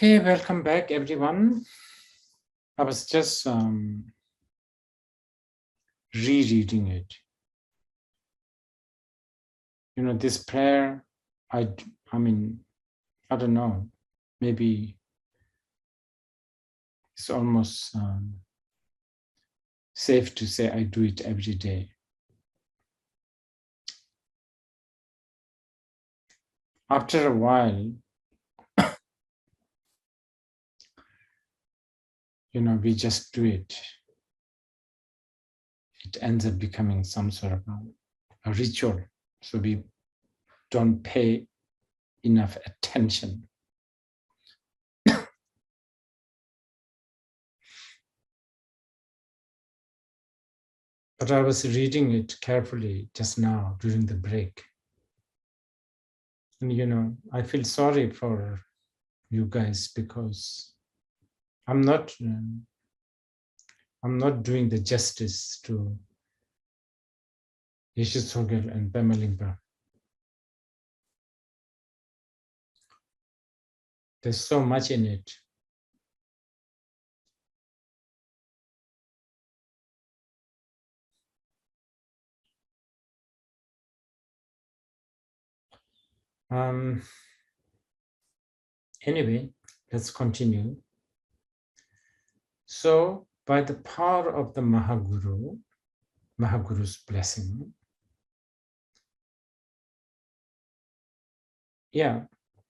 Okay, welcome back, everyone. I was just rereading it. You know, this prayer, I mean, I don't know, maybe it's almost safe to say I do it every day. After a while, you know, we just do it. It ends up becoming some sort of a ritual. So we don't pay enough attention. But I was reading it carefully just now during the break. And, you know, I feel sorry for you guys because I'm not doing the justice to Yeshe Tsogyal and Pema Lingpa. There's so much in it. Anyway, let's continue. So, by the power of the Mahaguru's blessing, yeah,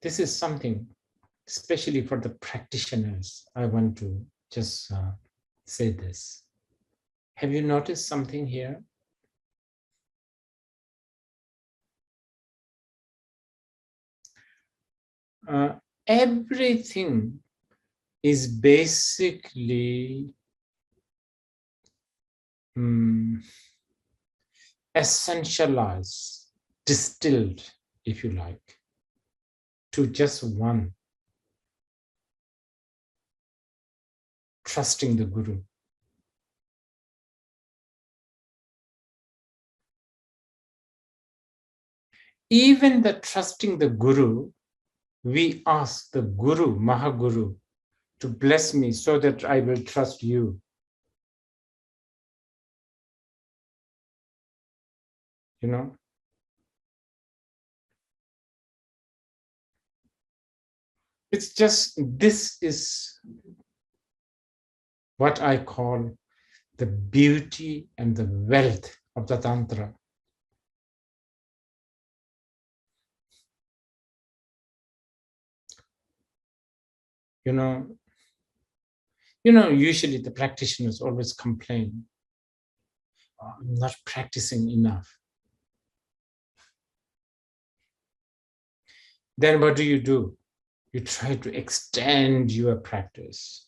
this is something, especially for the practitioners, I want to just say this. Have you noticed something here? Everything is basically essentialized, distilled, if you like, to just one: trusting the Guru. Even the trusting the Guru, we ask the Guru, Mahaguru, to bless me so that I will trust you. You know? It's just, this is what I call the beauty and the wealth of the Tantra. You know, usually the practitioners always complain, oh, I'm not practicing enough. Then what do? You try to extend your practice.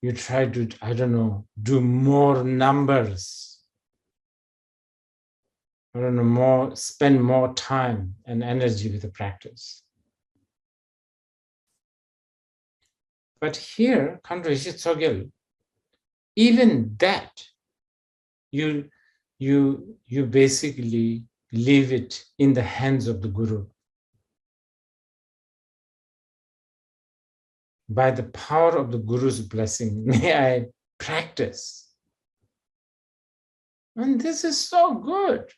You try to, I don't know, do more numbers. I don't know, spend more time and energy with the practice. But here, Khandro Yeshe Tsogyal, even that, you basically leave it in the hands of the Guru. By the power of the Guru's blessing, may I practice. And this is so good.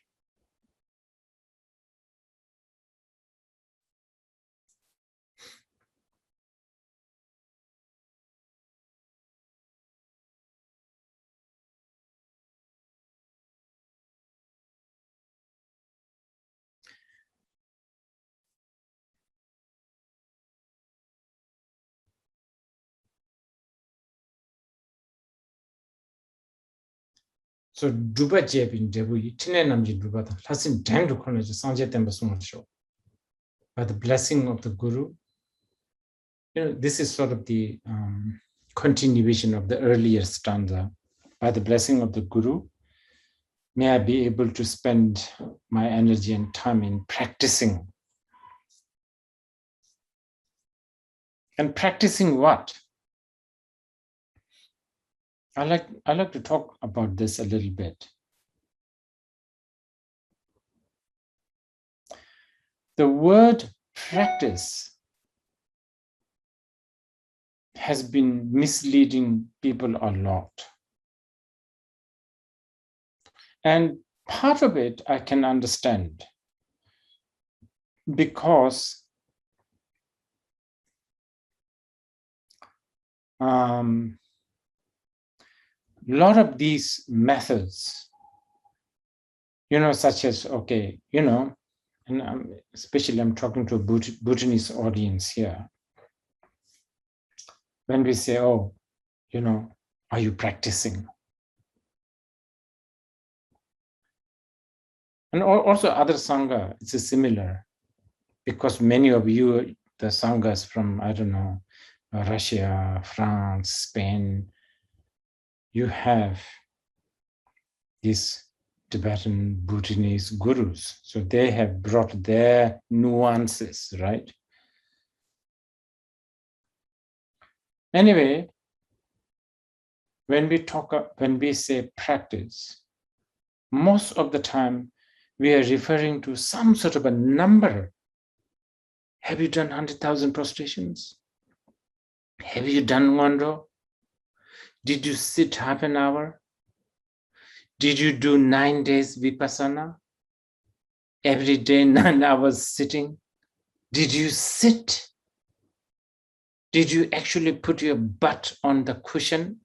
So Duba Jebin Debu, Tinenamji Duba, Lasin Dang College, Sanjay Tembasuma show. By the blessing of the Guru, this is sort of the continuation of the earlier stanza. By the blessing of the Guru, may I be able to spend my energy and time in practicing. And practicing what? I like to talk about this a little bit. The word practice has been misleading people a lot. And part of it I can understand, because a lot of these methods, such as, and especially I'm talking to a Bhutanese audience here. When we say, are you practicing? And also other Sangha, it's similar, because many of you, the Sanghas from, I don't know, Russia, France, Spain, you have these Tibetan Bhutanese gurus. So they have brought their nuances, right? Anyway, when we say practice, most of the time we are referring to some sort of a number. Have you done 100,000 prostrations? Have you done Nyondro? Did you sit half an hour? Did you do 9 days vipassana? Every day 9 hours sitting? Did you sit? Did you actually put your butt on the cushion?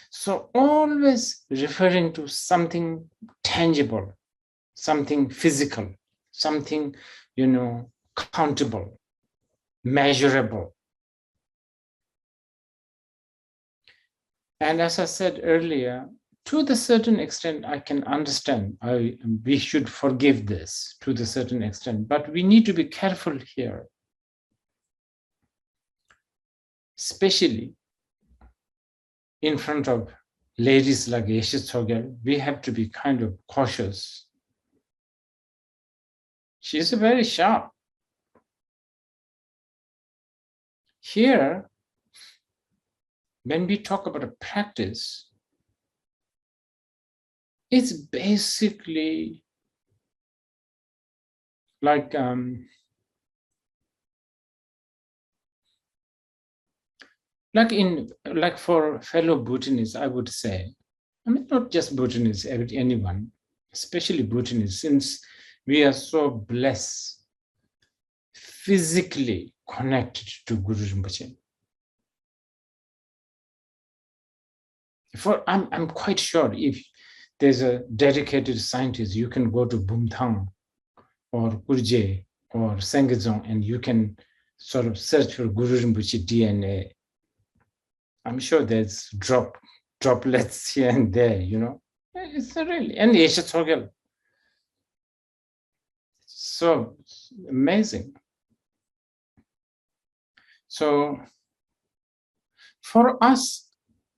So always referring to something tangible, something physical, something, countable, measurable. And as I said earlier, to the certain extent, I can understand. We should forgive this to the certain extent, but we need to be careful here. Especially in front of ladies like Yeshe Tsogyal, we have to be kind of cautious. She's very sharp. Here, when we talk about a practice, it's basically like for fellow Bhutanese, I would say, not just Bhutanese, anyone, especially Bhutanese, since we are so blessed, physically connected to Guru Rinpoche. I'm quite sure if there's a dedicated scientist, you can go to Bhutan or Kurje or Sengezong and you can sort of search for Guru Rinpoche DNA. I'm sure there's droplets here and there, It's really, and Yeshe Tsogyal. So amazing. So for us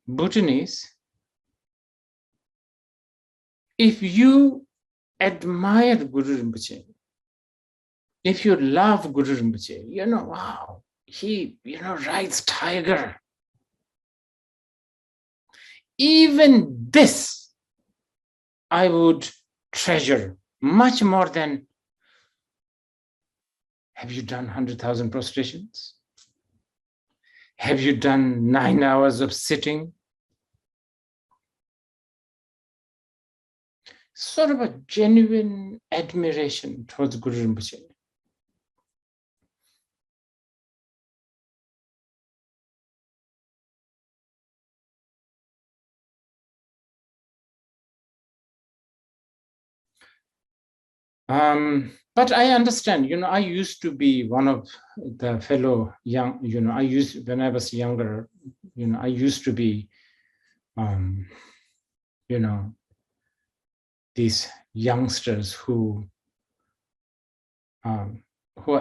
Bhutanese, if you admire Guru Rinpoche, if you love Guru Rinpoche, wow, he, rides tiger. Even this, I would treasure much more than, have you done 100,000 prostrations? Have you done 9 hours of sitting? Sort of a genuine admiration towards Guru Rinpoche. But I understand, I used to be one of the fellow young, when I was younger, I used to be, these youngsters who are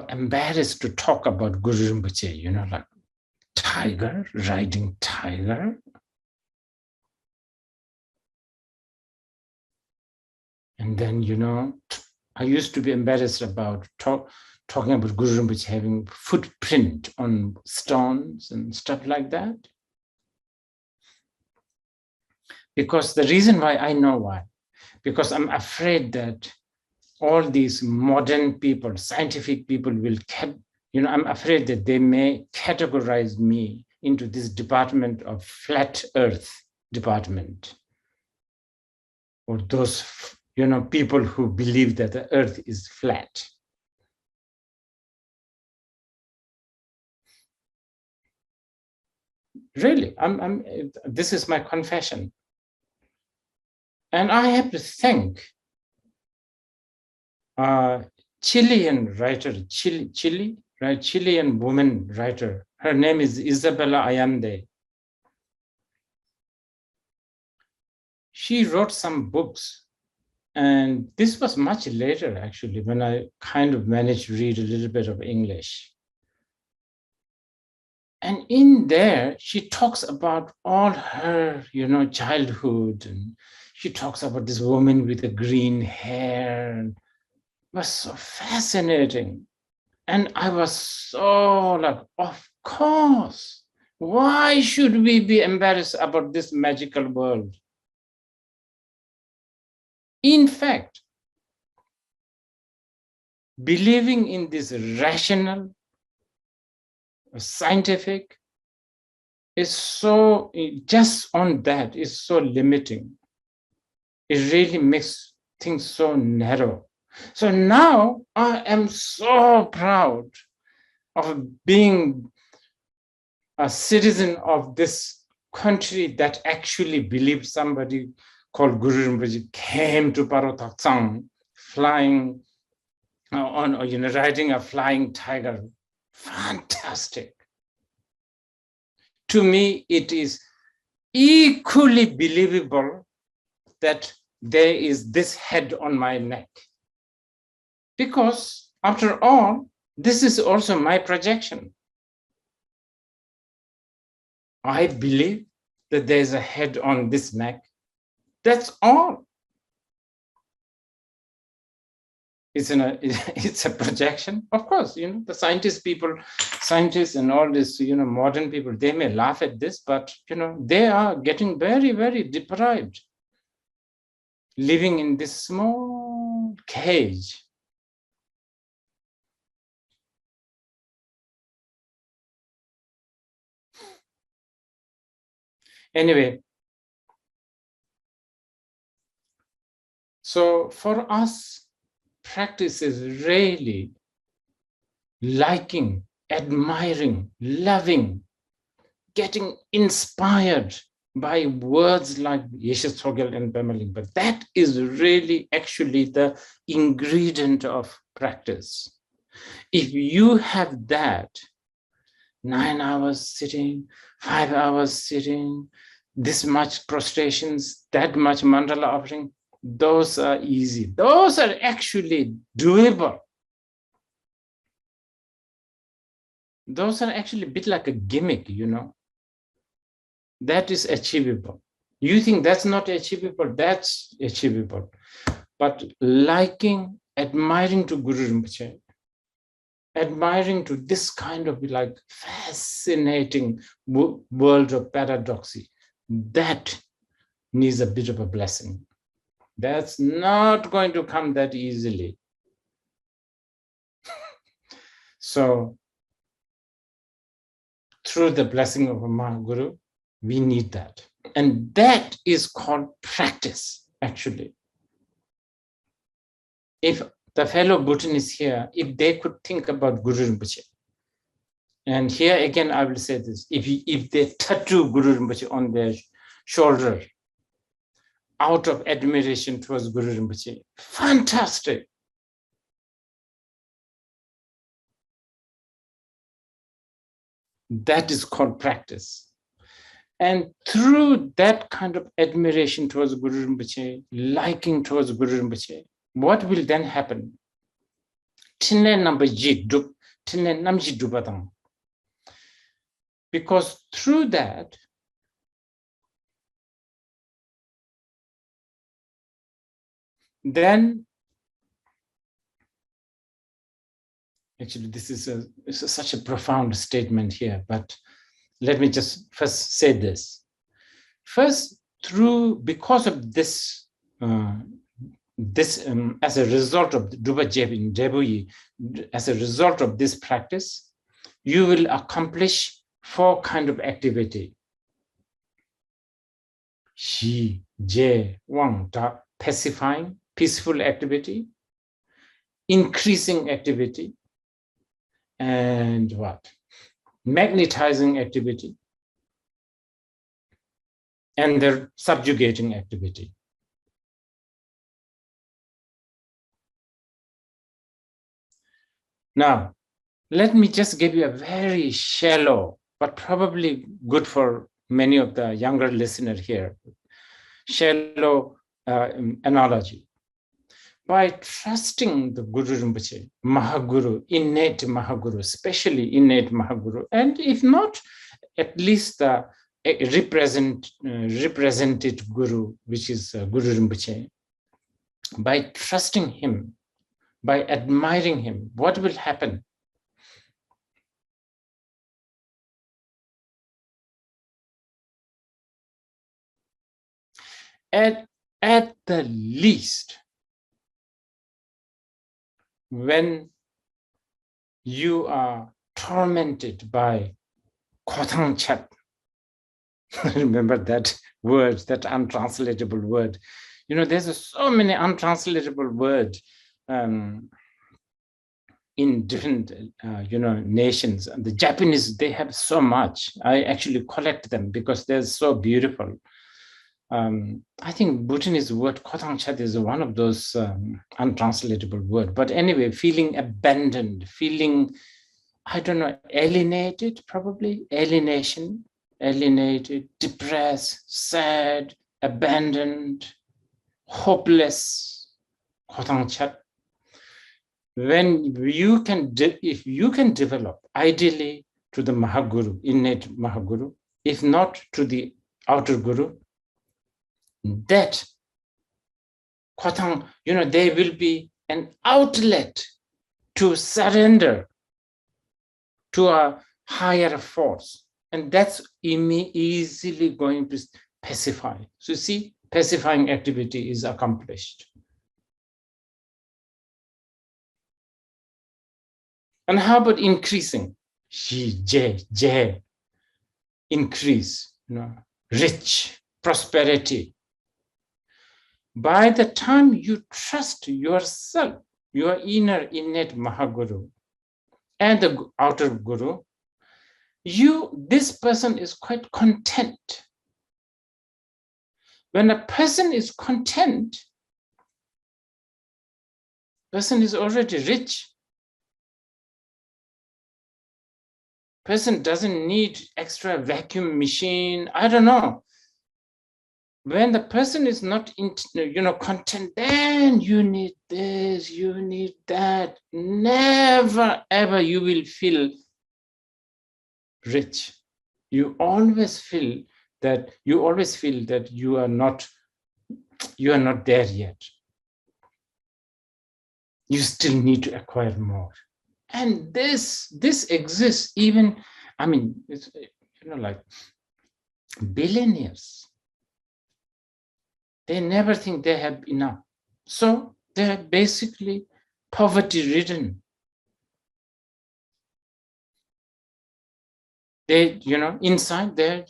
embarrassed to talk about Guru Rinpoche, like tiger, riding tiger. And then, I used to be embarrassed about talking about Guru Rinpoche having footprint on stones and stuff like that. Because the reason why, I know why. Because I'm afraid that all these modern people, scientific people will I'm afraid that they may categorize me into this department of flat earth department, or those, people who believe that the earth is flat. Really, this is my confession. And I have to thank Chilean writer, Chilean woman writer. Her name is Isabella Allende. She wrote some books, and this was much later, actually, when I kind of managed to read a little bit of English. And in there, she talks about all her, childhood, and she talks about this woman with the green hair. And it was so fascinating. And I was so like, of course, why should we be embarrassed about this magical world? In fact, believing in this rational, scientific is so, just on that is so limiting. It really makes things so narrow. So now I am so proud of being a citizen of this country that actually believed somebody called Guru Rinpoche came to Parotaksang flying riding a flying tiger. Fantastic. To me, it is equally believable that there is this head on my neck. Because after all, this is also my projection. I believe that there's a head on this neck. That's all. It's a projection. Of course, the scientists and all this, modern people, they may laugh at this, but, they are getting very, very deprived, living in this small cage. Anyway, so for us, practice is really liking, admiring, loving, getting inspired by words like Yeshe Tsogyal and Pema Lingpa. That is really actually the ingredient of practice. If you have that, 9 hours sitting, 5 hours sitting, this much prostrations, that much mandala offering, those are easy. Those are actually doable. Those are actually a bit like a gimmick, That is achievable. You think that's not achievable? That's achievable. But liking, admiring to Guru Rinpoche, admiring to this kind of like fascinating world of paradoxy, that needs a bit of a blessing. That's not going to come that easily. So, through the blessing of a Maha Guru, we need that. And that is called practice, actually. If the fellow Bhutanists here, if they could think about Guru Rinpoche, and here again I will say this, if they tattoo Guru Rinpoche on their shoulder, out of admiration towards Guru Rinpoche, fantastic. That is called practice. And through that kind of admiration towards Guru Rinpoche, liking towards Guru Rinpoche, what will then happen? Because through that, then, actually this is such a profound statement here, but let me just first say this. First, because of this this, as a result of Drupa Jebin Debui, as a result of this practice, you will accomplish 4 kinds of activity. Shi, Je, Wang, Da, pacifying, peaceful activity, increasing activity, and what? Magnetizing activity, and the subjugating activity. Now, let me just give you a very shallow, but probably good for many of the younger listeners here, shallow analogy. By trusting the Guru Rinpoche, Mahaguru, innate Mahaguru, especially innate Mahaguru, and if not, at least the represented Guru, which is Guru Rinpoche, by trusting him, by admiring him, what will happen? At the least, when you are tormented by Khothangchat, remember that word, that untranslatable word. You know, there's so many untranslatable words in different, nations. And the Japanese, they have so much. I actually collect them because they're so beautiful. I think Bhutanese word Khothangchat is one of those untranslatable words. But anyway, feeling abandoned, feeling, I don't know, alienated, probably, alienation, alienated, depressed, sad, abandoned, hopeless, Khothangchat. When you can, if you can develop, ideally to the Mahaguru, innate Mahaguru, if not to the outer Guru, that Khothang, there will be an outlet to surrender to a higher force. And that's easily going to pacify. So you see, pacifying activity is accomplished. And how about increasing? Shi, Je, increase, rich, prosperity. By the time you trust yourself, your inner innate Mahaguru, and the outer Guru, this person is quite content. When a person is content, person is already rich. Person doesn't need extra vacuum machine. I don't know. When the person is not, content, then you need this, you need that. Never, ever you will feel rich. You always feel that you are not there yet. You still need to acquire more. And this exists even, it's, like billionaires. They never think they have enough. So they're basically poverty-ridden. They, inside there,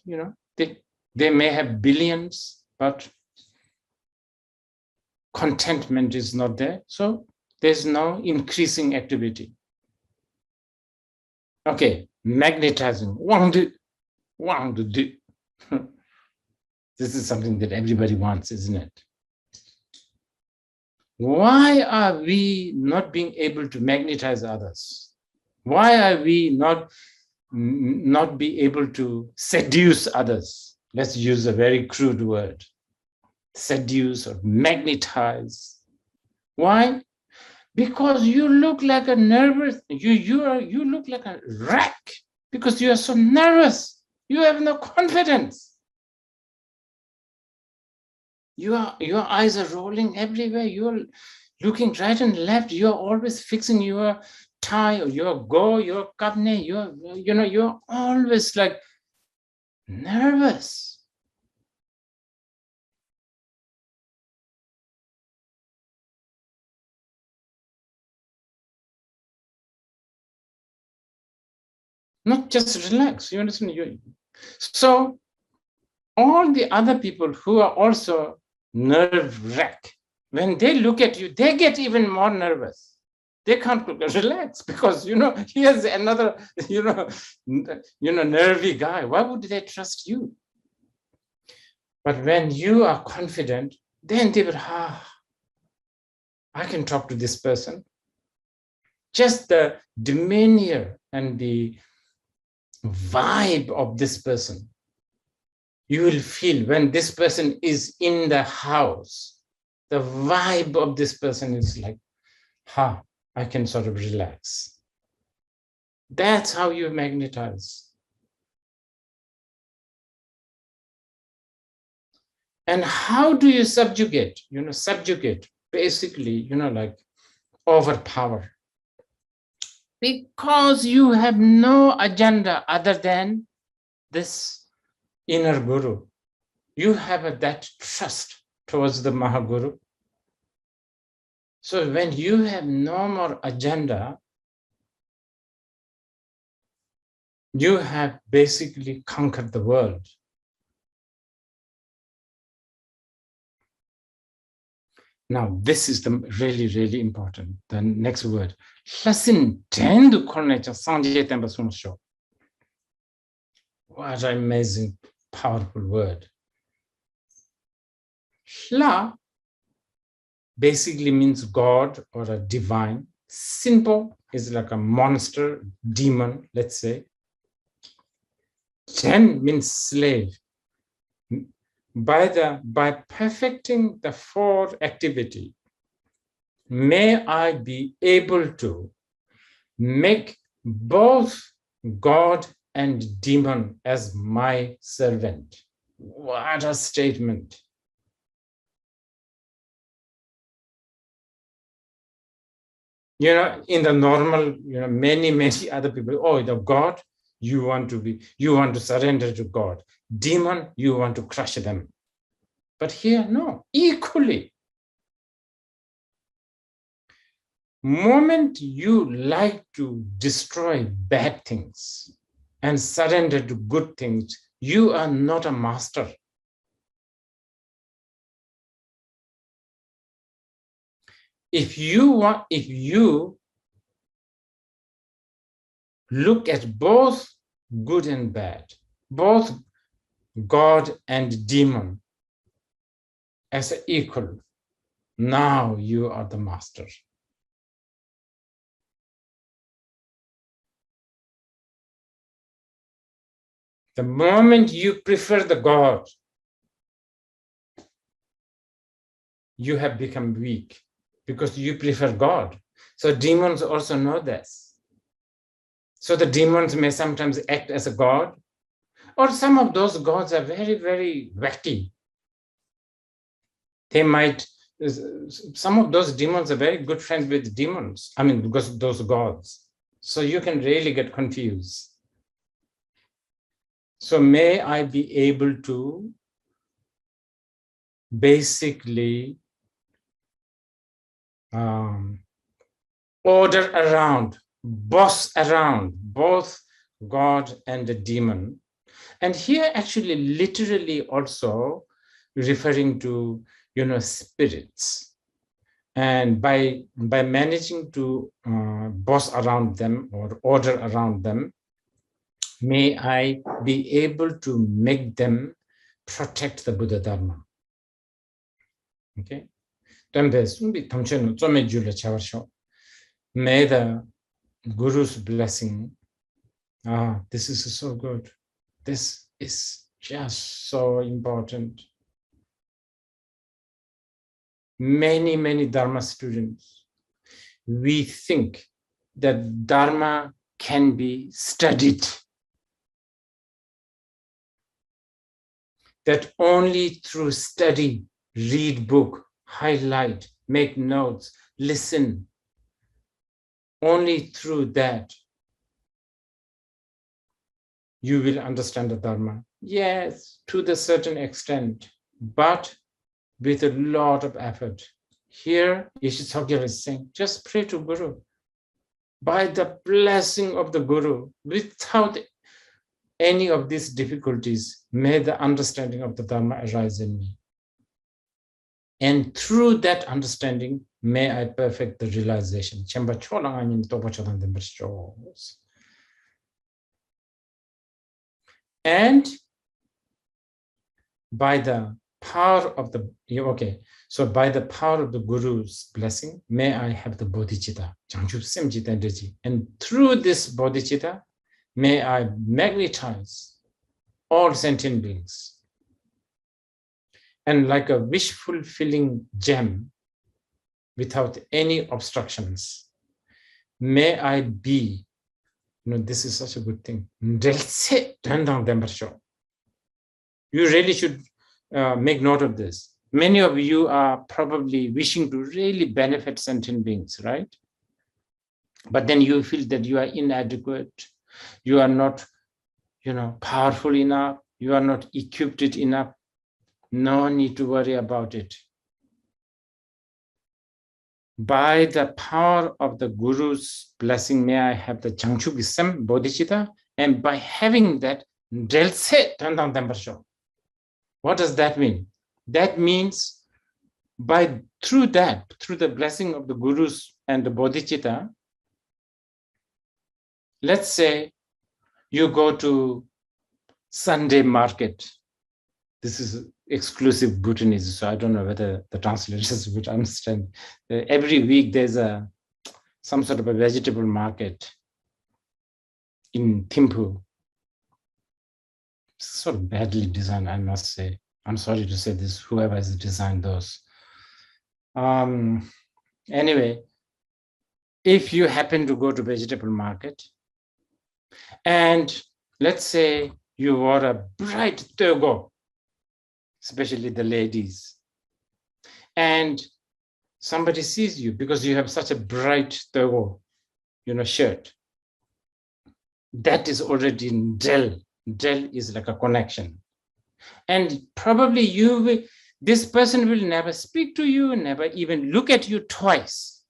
they may have billions, but contentment is not there. So there's no increasing activity. Okay, magnetizing. This is something that everybody wants, isn't it? Why are we not being able to magnetize others? Why are we not be able to seduce others? Let's use a very crude word. Seduce or magnetize. Why? Because you look like a nervous, you look like a wreck because you are so nervous. You have no confidence. Your eyes are rolling everywhere. You're looking right and left. You're always fixing your tie or your kapne. You're always like nervous. not just relax. You understand? So all the other people who are also nerve-wracked, when they look at you, they get even more nervous. They can't relax because, here's another, nervy guy. Why would they trust you? But when you are confident, then they will, I can talk to this person. Just the demeanor and the vibe of this person, you will feel when this person is in the house, the vibe of this person is like, I can sort of relax. That's how you magnetize. And how do you subjugate? Subjugate, basically, like overpower. Because you have no agenda other than this inner guru. You have that trust towards the Maha Guru. So when you have no more agenda, you have basically conquered the world. Now, this is the really, really important. The next word. What an amazing, powerful word. Hla basically means God or a divine. Simple is like a monster, demon, let's say. Ten means slave. By perfecting the four activity, may I be able to make both God and demon as my servant. What a statement. In the normal, many other people, the God, you want to surrender to God. Demon, you want to crush them. But here, no, equally. Moment you like to destroy bad things and surrender to good things, you are not a master. If you look at both good and bad, both God and demon as equal, now you are the master. The moment you prefer the God, you have become weak because you prefer God. So demons also know this. So the demons may sometimes act as a God, or some of those gods are very, very wacky. Some of those demons are very good friends with demons. Because of those gods. So you can really get confused. So may I be able to basically order around, boss around both God and the demon. And here actually literally also referring to, spirits. And by managing to boss around them or order around them, may I be able to make them protect the Buddhadharma. Okay? May the Guru's blessing, this is so good. This is just so important. Many, many Dharma students, we think that Dharma can be studied. That only through study, read book, highlight, make notes, listen, only through that you will understand the Dharma. Yes, to the certain extent, but with a lot of effort. Here, Yeshe Tsogyal is saying, just pray to Guru. by the blessing of the Guru, without any of these difficulties, may the understanding of the Dharma arise in me. And through that understanding, may I perfect the realization. And by the power of the, so by the power of the Guru's blessing, may I have the bodhicitta. And through this bodhicitta, may I magnetize all sentient beings. And like a wish-fulfilling gem, without any obstructions, may I be, this is such a good thing. You really should make note of this. Many of you are probably wishing to really benefit sentient beings, right? But then you feel that you are inadequate, you are not, powerful enough, you are not equipped enough. No need to worry about it. By the power of the Guru's blessing, may I have the Jangchugisam bodhicitta, and by having that, what does that mean? That means through the blessing of the Gurus and the bodhicitta, let's say you go to Sunday market. This is exclusive Bhutanese, so I don't know whether the translators would understand. Every week there's some sort of a vegetable market in Thimphu. Sort of badly designed, I must say. I'm sorry to say this, whoever has designed those. Anyway, if you happen to go to vegetable market, and let's say you wore a bright togo, especially the ladies, and somebody sees you because you have such a bright togo, shirt, that is already del. Del is like a connection. And probably this person will never speak to you, never even look at you twice,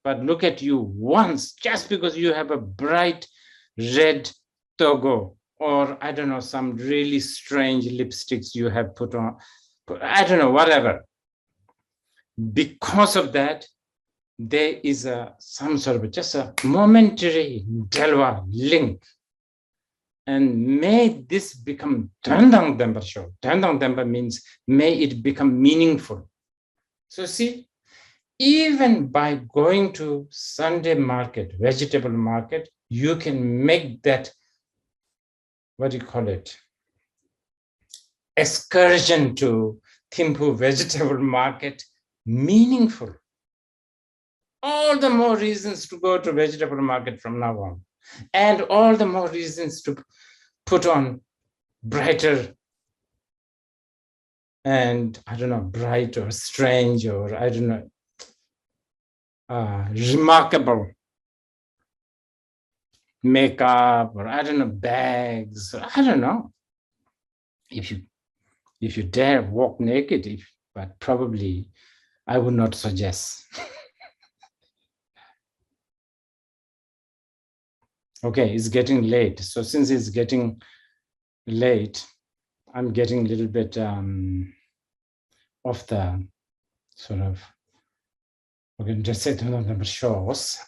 but look at you once, just because you have a bright red togo, or I don't know, some really strange lipsticks you have put on, I don't know, whatever. Because of that, there is some sort of just a momentary delwa link. And may this become Dandang Dempa show. Dandang Dempa means may it become meaningful. So see, even by going to Sunday market, vegetable market, you can make that, excursion to Thimphu vegetable market meaningful. All the more reasons to go to vegetable market from now on. And all the more reasons to put on brighter and, I don't know, bright or strange or, I don't know, remarkable makeup or, I don't know, bags, or, I don't know. If you dare walk naked, but probably I would not suggest. Okay, it's getting late. So since it's getting late, I'm getting a little bit off the sort of, we're going to just say number shows.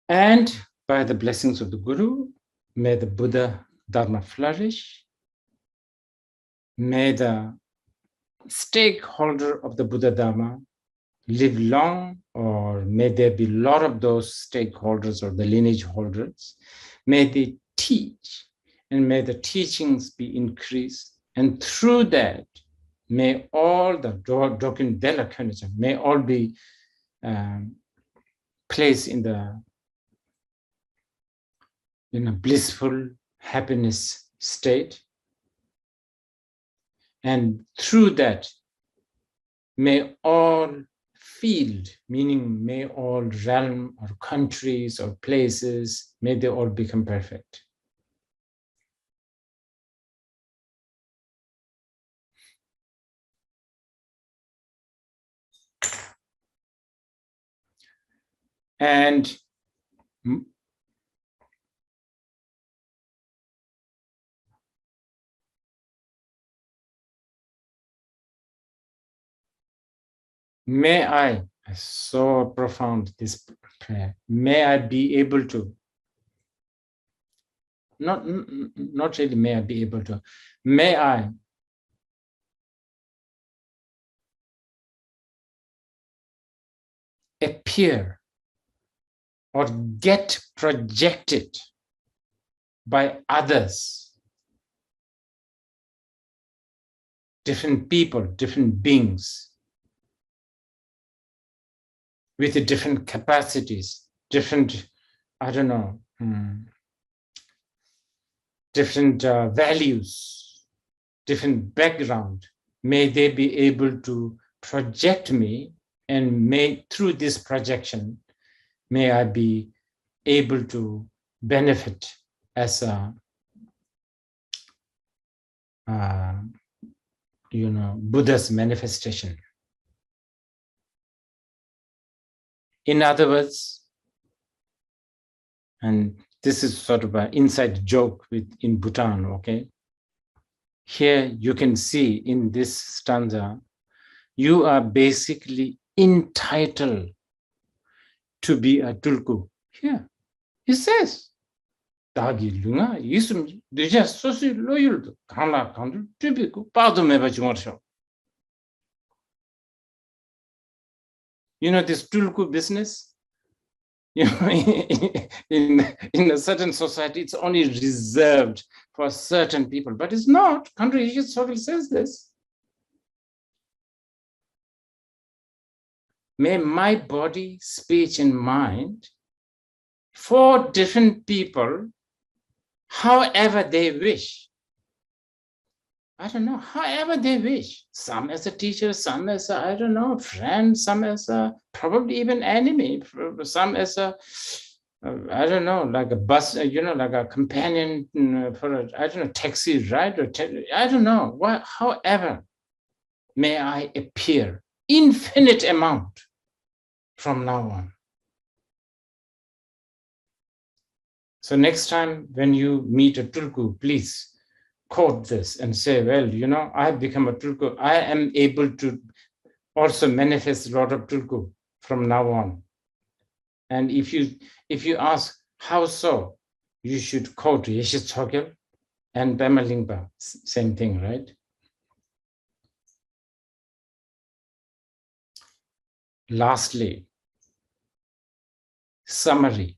And by the blessings of the Guru, may the Buddhadharma flourish. May the stakeholder of the Buddhadharma live long, or may there be a lot of those stakeholders or the lineage holders. May they teach, and may the teachings be increased. And through that, may all the Dokin Dela Königin, may all be placed in a blissful happiness state. And through that, may all field, meaning may all realm or countries or places, may they all become perfect. And may I, so profound this prayer, may I be able to, not really may I be able to, may I appear or get projected by others, different people, different beings, with different capacities, different, I don't know, different values, different background. May they be able to project me, and may through this projection, may I be able to benefit as a, Buddha's manifestation. In other words, and this is sort of an inside joke in Bhutan, okay? Here you can see in this stanza, you are basically entitled to be a tulku. Here, he says, Dagi lunga, yisum deja sosi loyal, kala kandu, typical, pardon me, but you want to. You know this tulku business? You know, in a certain society, it's only reserved for certain people, but it's not. Khandro Yeshe Tsogyal says this. May my body, speech, and mind, for different people, however they wish, I don't know, however they wish, some as a teacher, some as a, I don't know, friend, some as a, probably even enemy, some as a, I don't know, like a bus, like a companion for a, I don't know, taxi ride, or I don't know, however may I appear, infinite amount from now on. So next time when you meet a tulku, please quote this and say, well, I have become a tulku. I am able to also manifest a lot of tulku from now on. And if you ask, how so? You should quote Yeshe Tsogyal and Pema Lingpa, same thing, right? Lastly, summary.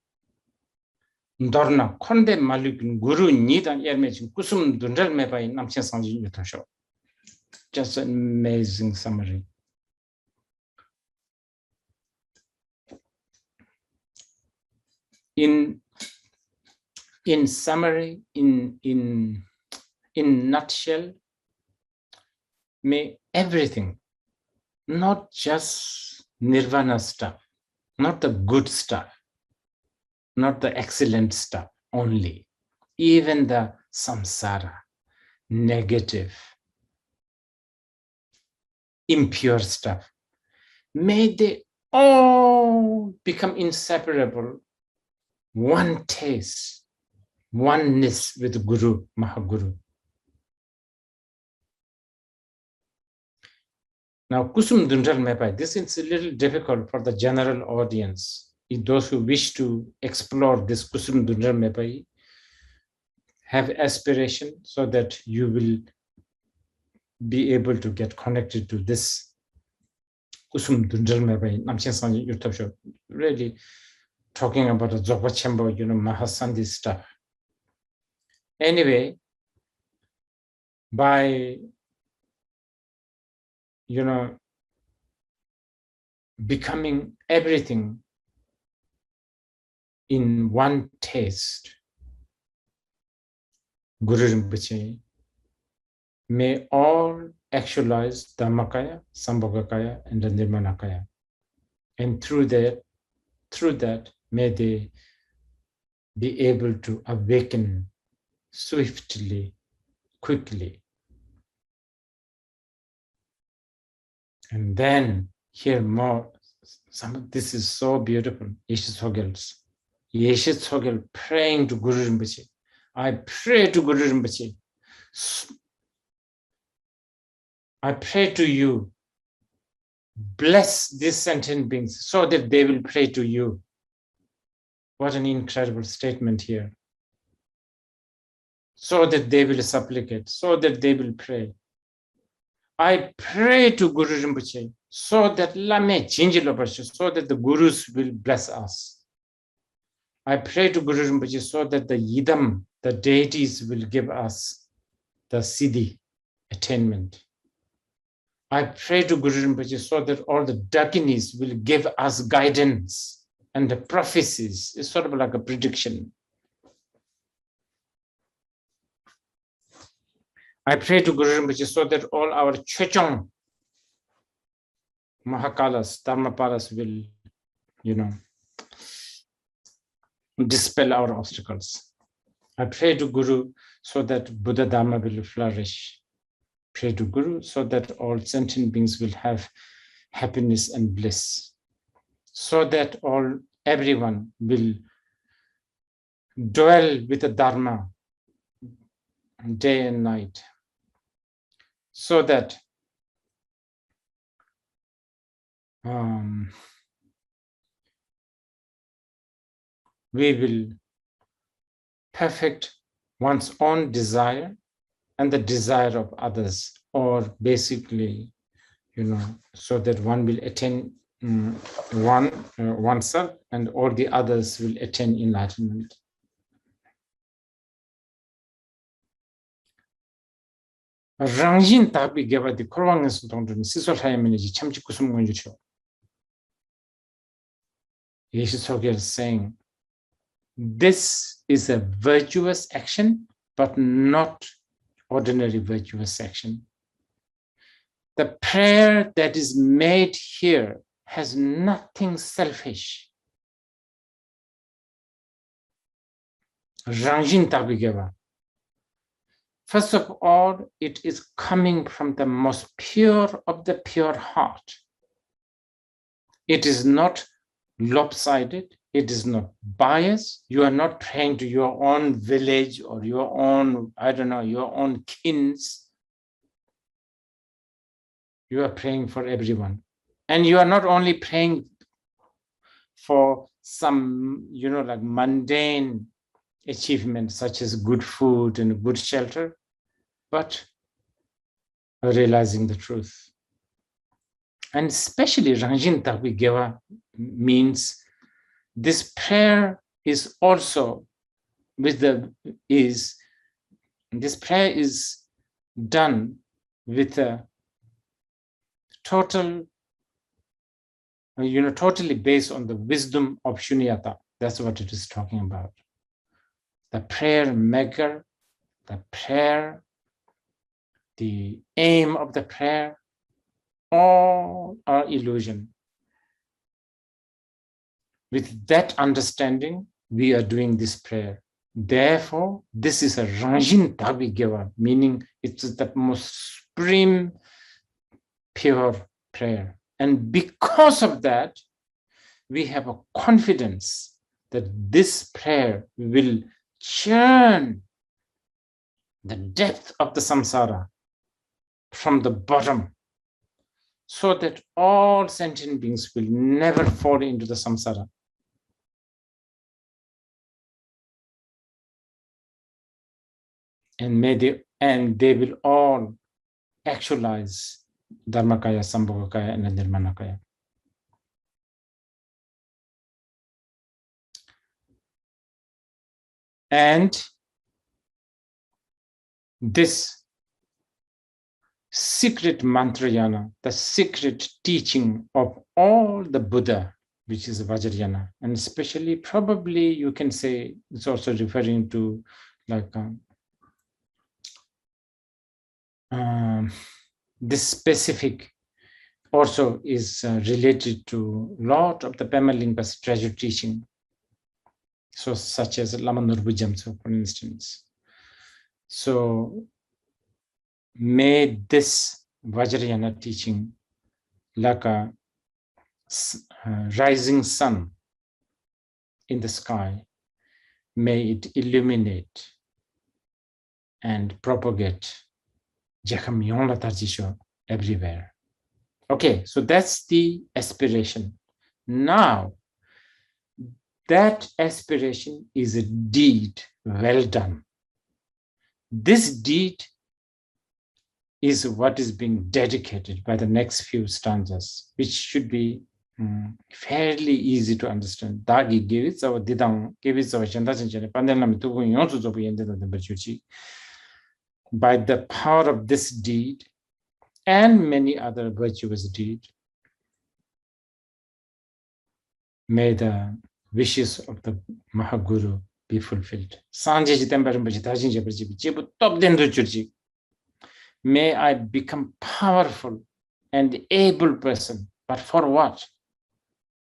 Ndorna konde malik guru nidan yermechin kusum dundal mebai namchen sanji yutasho. Just an amazing summary. In summary, in nutshell, may everything, not just nirvana stuff, not the good stuff, not the excellent stuff only, even the samsara, negative, impure stuff, may they all become inseparable, one taste, oneness with Guru, Maha Guru. Now, Kusum Dundral Mepai, this is a little difficult for the general audience. If those who wish to explore this Kusum Dundral Mepai, have aspiration so that you will be able to get connected to this Kusum Dundral Mepai, Namchen Sanji Yurtabsho, really talking about a Dzogpa Chembo, Mahasandhi stuff. Anyway, by becoming everything in one taste, Guru Rinpoche may all actualize Dhammakaya, Sambhogakaya, and the Nirmanakaya. And through that, may they be able to awaken swiftly, quickly. And then hear more This is so beautiful. Yeshe Tsogyal praying to Guru Rinpoche. I pray to Guru Rinpoche. I pray to you. Bless these sentient beings so that they will pray to you. What an incredible statement here. So that they will supplicate, so that they will pray. I pray to Guru Rinpoche so that so that the Gurus will bless us. I pray to Guru Rinpoche so that the Yidam, the deities, will give us the Siddhi, attainment. I pray to Guru Rinpoche so that all the Dakinis will give us guidance and the prophecies. It's sort of like a prediction. I pray to Guru Rinpoche so that all our Chechong, Mahakalas, Dharmapalas will, dispel our obstacles. I pray to Guru so that Buddhadharma will flourish. Pray to Guru so that all sentient beings will have happiness and bliss. So that everyone will dwell with the Dharma day and night. So that we will perfect one's own desire and the desire of others, or basically, so that one will attain oneself and all the others will attain enlightenment. Rangjin tabi geva di korwangas tongdun sisol hayamini chamchi kusum ngonjucho. Yeshe Tsogyal is saying, this is a virtuous action, but not ordinary virtuous action. The prayer that is made here has nothing selfish. Rangjin tabi geva. First of all, it is coming from the most pure of the pure heart. It is not lopsided. It is not biased. You are not praying to your own village or your own, your own kins. You are praying for everyone. And you are not only praying for some, like mundane achievements such as good food and good shelter, but realizing the truth. And especially Rangjin Tabi Geva means this prayer is also this prayer is done with a totally based on the wisdom of Shunyata. That's what it is talking about. The prayer maker, the aim of the prayer, all are illusion. With that understanding, we are doing this prayer. Therefore, this is a Rangjin Tabi Geva, meaning it's the most supreme, pure prayer. And because of that, we have a confidence that this prayer will churn the depth of the samsara from the bottom, so that all sentient beings will never fall into the samsara. And they will all actualize Dharmakaya, Sambhogakaya, and Nirmanakaya. And this secret mantrayana, the secret teaching of all the Buddha, which is Vajrayana, and especially probably you can say it's also referring to like this specific also is related to a lot of the Pema Lingpa's treasure teaching. So such as Lama Nurbu Jamso, for instance. So may this Vajrayana teaching like a rising sun in the sky, may it illuminate and propagate everywhere. Okay, so that's the aspiration. Now, that aspiration is a deed well done. This deed is what is being dedicated by the next few stanzas, which should be fairly easy to understand. By the power of this deed and many other virtuous deeds, may the wishes of the Maha Guru be fulfilled. May I become powerful and able person, but for what?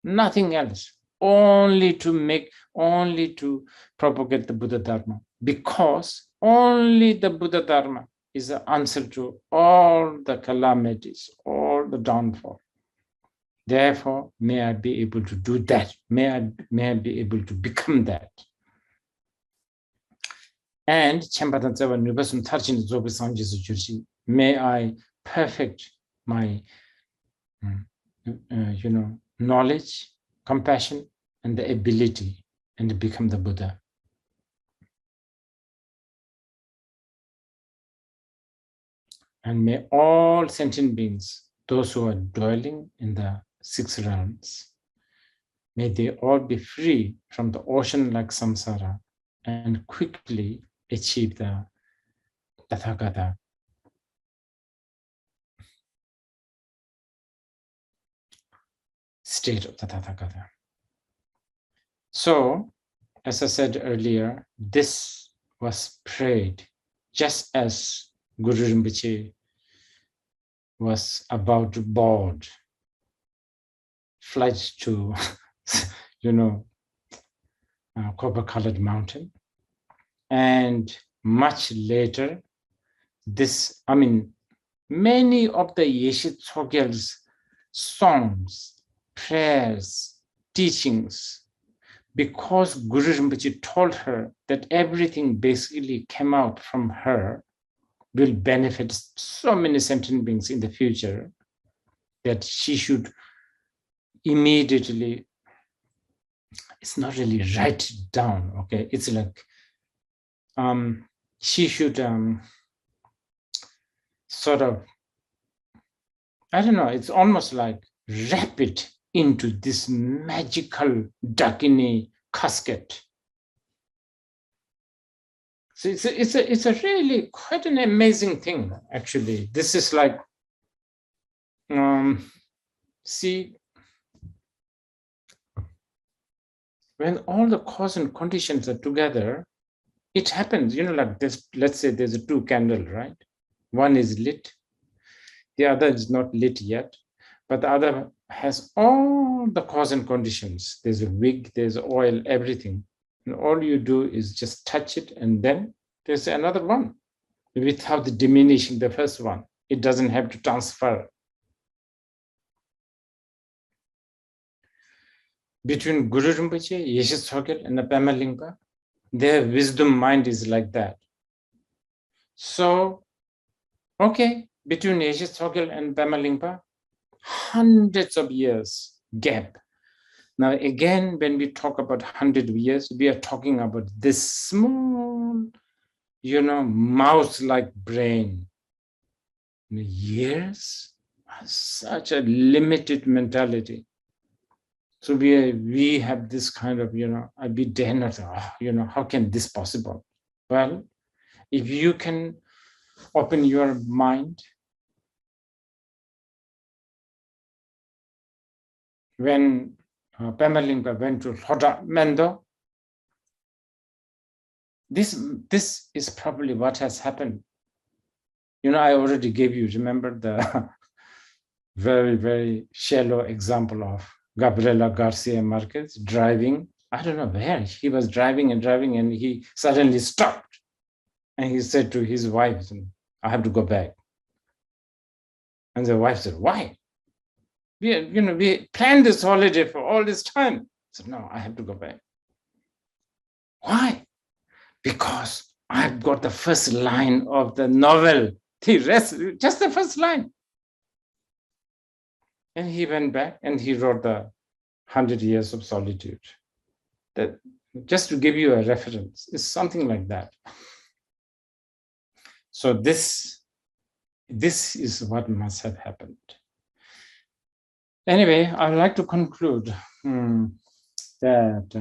Nothing else. Only to propagate the Buddhadharma, because only the Buddhadharma is the answer to all the calamities, all the downfall. Therefore, may I be able to do that. May I be able to become that. And may I perfect my knowledge, compassion, and the ability, and become the Buddha. And may all sentient beings, those who are dwelling in the 6 realms, may they all be free from the ocean-like samsara and quickly achieve the Tathagata state of the Tathagata. So, as I said earlier, this was prayed just as Guru Rinpoche was about to board flight to, copper-colored mountain. And much later, many of the Yeshe Tsogyal's songs, prayers, teachings, because Guru Rinpoche told her that everything basically came out from her, will benefit so many sentient beings in the future, that she should immediately, it's not really write it down, okay? It's like, she should sort of, I don't know, it's almost like wrap it into this magical Dakini casket. So it's a really quite an amazing thing, actually. This is like, see, when all the cause and conditions are together, it happens, like this. Let's say there's a 2 candles, right? One is lit, the other is not lit yet, but the other has all the cause and conditions. There's a wick, there's oil, everything. And all you do is just touch it, and then there's another one without diminishing the first one. It doesn't have to transfer. Between Guru Rinpoche, Yeshe Tsogyal, and the Pema Lingpa, their wisdom mind is like that. So, okay, between Yeshe Tsogyal and Pema Lingpa, hundreds of years gap. Now, again, when we talk about 100 years, we are talking about this small, mouse-like brain. Years, such a limited mentality. So we have this kind of, I'd be damned, how can this possible? Well, if you can open your mind, when Pema Lingpa went to Lhoda Mendo, this is probably what has happened. I already gave you, remember the very, very shallow example of Gabriela Garcia Marquez driving. I don't know where. He was driving, and he suddenly stopped. And he said to his wife, I have to go back. And the wife said, why? we planned this holiday for all this time. So no, I have to go back. Why? Because I've got the first line of the novel. The rest, just the first line. And he went back and he wrote the 100 Years of Solitude. That, just to give you a reference, is something like that. So this is what must have happened. Anyway, I would like to conclude that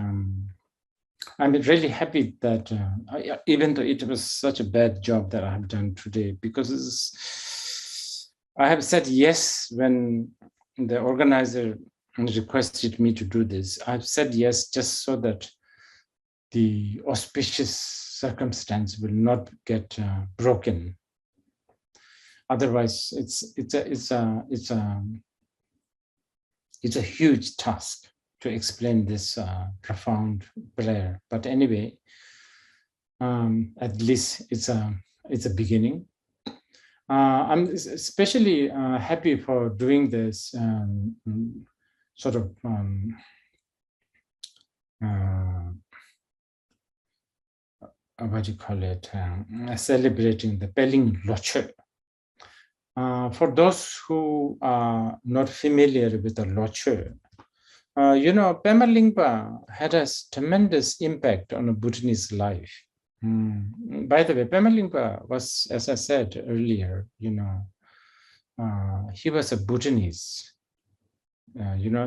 I'm really happy that even though it was such a bad job that I have done today, because I have said yes when the organizer requested me to do this. I've said yes just so that the auspicious circumstance will not get broken. Otherwise, it's a huge task to explain this profound prayer. But anyway, at least it's a beginning. I'm especially happy for doing this sort of what do you call it? Celebrating the Peling Loche. For those who are not familiar with the Loche, Pema Lingpa had a tremendous impact on a Bhutanese life. By the way, Pema Lingpa was, as I said earlier, he was a Bhutanese.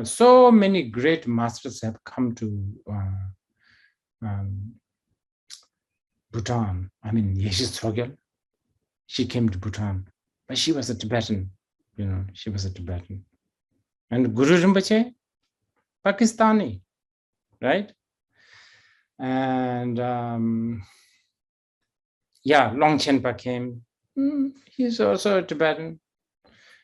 So many great masters have come to Bhutan. I mean, Yeshe Tsogyal, she came to Bhutan, but she was a Tibetan. She was a Tibetan. And Guru Rinpoche, Pakistani, right? And Long Chenpa came. He's also a Tibetan.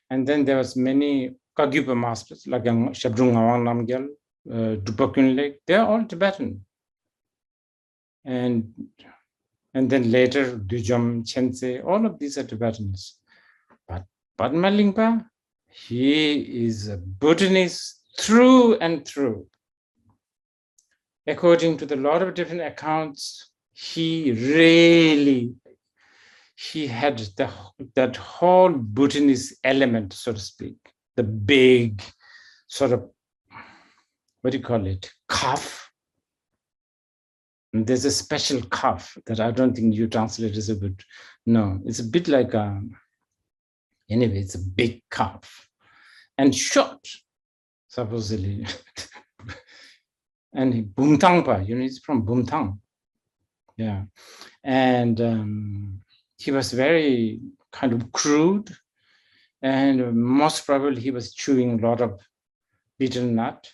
And then there was many Kagyupa masters like Shabdrung Ngawang Namgyal, Dupakun Lake. They're all Tibetan. And then later Dujom, Chense, all of these are Tibetans. But Padma Lingpa, he is a Bhutanese through and through. According to the lot of different accounts, he had that whole Bhutanese element, so to speak, the big sort of, what do you call it, calf. And there's a special calf that I don't think you translate as a good, no, it's a bit like anyway, it's a big calf and short, supposedly. And Bumtangpa, he's from Bumtang. Yeah. And he was very kind of crude, and most probably he was chewing a lot of betel nut.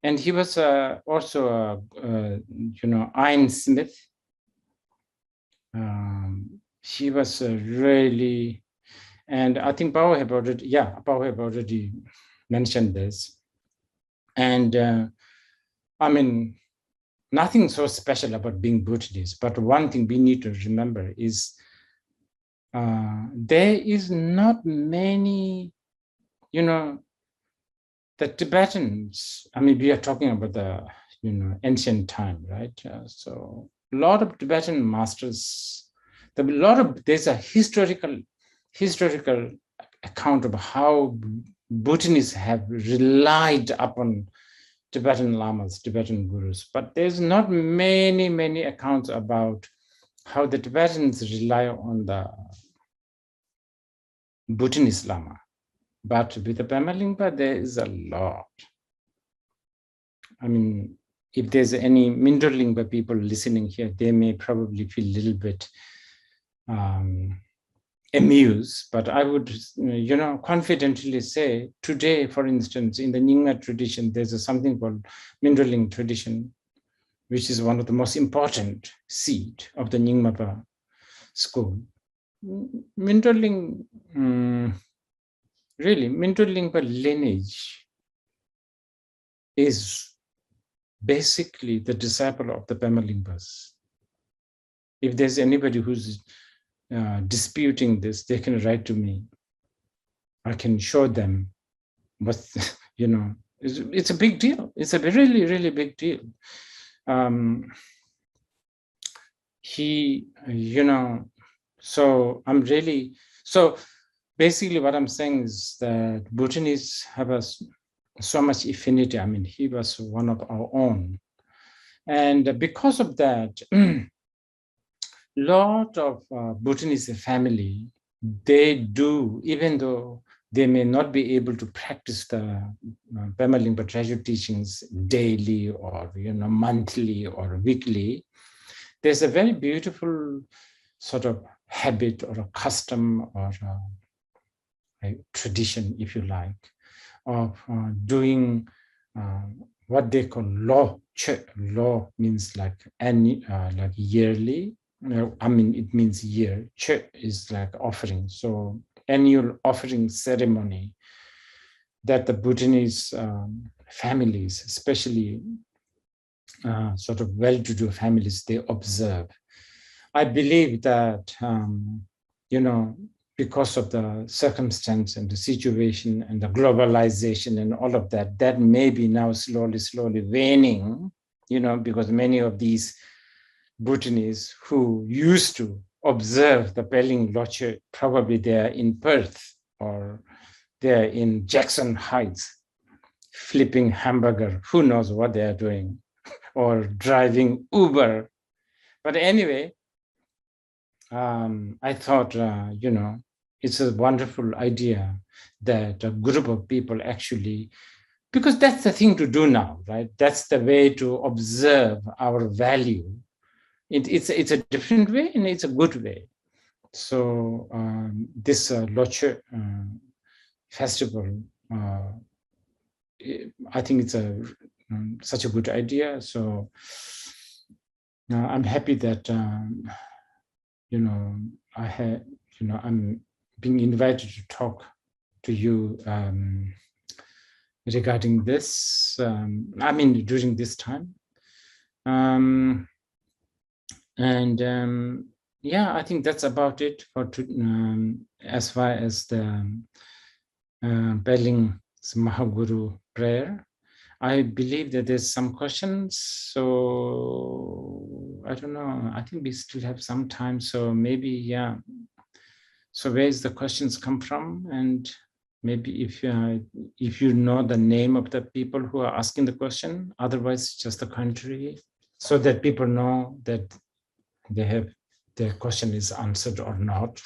And he was also a ironsmith. He was really, and I think Pao have already mentioned this. And I mean, nothing so special about being Bhutanese, but one thing we need to remember is there is not many, the Tibetans, I mean, we are talking about the, ancient time, right? So a lot of Tibetan masters, there's a historical account of how Bhutanese have relied upon Tibetan lamas, Tibetan gurus, but there's not many accounts about how the Tibetans rely on the Bhutanese lama. But with the Pema Lingpa, there is a lot. I mean, if there's any Nyondro Lingpa people listening here, they may probably feel a little bit amused, but I would, confidently say today, for instance, in the Nyingma tradition, there's something called Nyondro Ling tradition, which is one of the most important seed of the Nyingma school. Nyondro Ling, really, Nyondro Lingpa lineage is basically the disciple of the Pema Lingpas. If there's anybody who's disputing this, they can write to me. I can show them was, it's a big deal. It's a really, really big deal. So basically what I'm saying is that Bhutanese have so much affinity. I mean, he was one of our own. And because of that, lot of Bhutanese family, they do, even though they may not be able to practice the Pema Lingpa treasure teachings daily or monthly or weekly, there's a very beautiful sort of habit or a custom or a tradition, if you like, of doing what they call law. Law means like yearly. I mean, it means year. Che is like offering. So annual offering ceremony that the Bhutanese families, especially sort of well-to-do families, they observe. I believe that, because of the circumstance and the situation and the globalization and all of that, that may be now slowly waning, because many of these Bhutanese who used to observe the Peling Loche, probably they are in Perth or they're in Jackson Heights, flipping hamburger, who knows what they are doing, or driving Uber. But anyway, I thought, it's a wonderful idea that a group of people actually, because that's the thing to do now, right? That's the way to observe our value. It's a different way and it's a good way. So this Loche festival, I think it's such a good idea. So I'm happy that I'm being invited to talk to you regarding this. During this time. I think that's about it for as far as the Peling's Mahaguru prayer. I believe that there's some questions, so I don't know. I think we still have some time, so maybe, yeah. So where is the questions come from? And maybe if you know the name of the people who are asking the question, otherwise just the country, so that people know that their question is answered or not.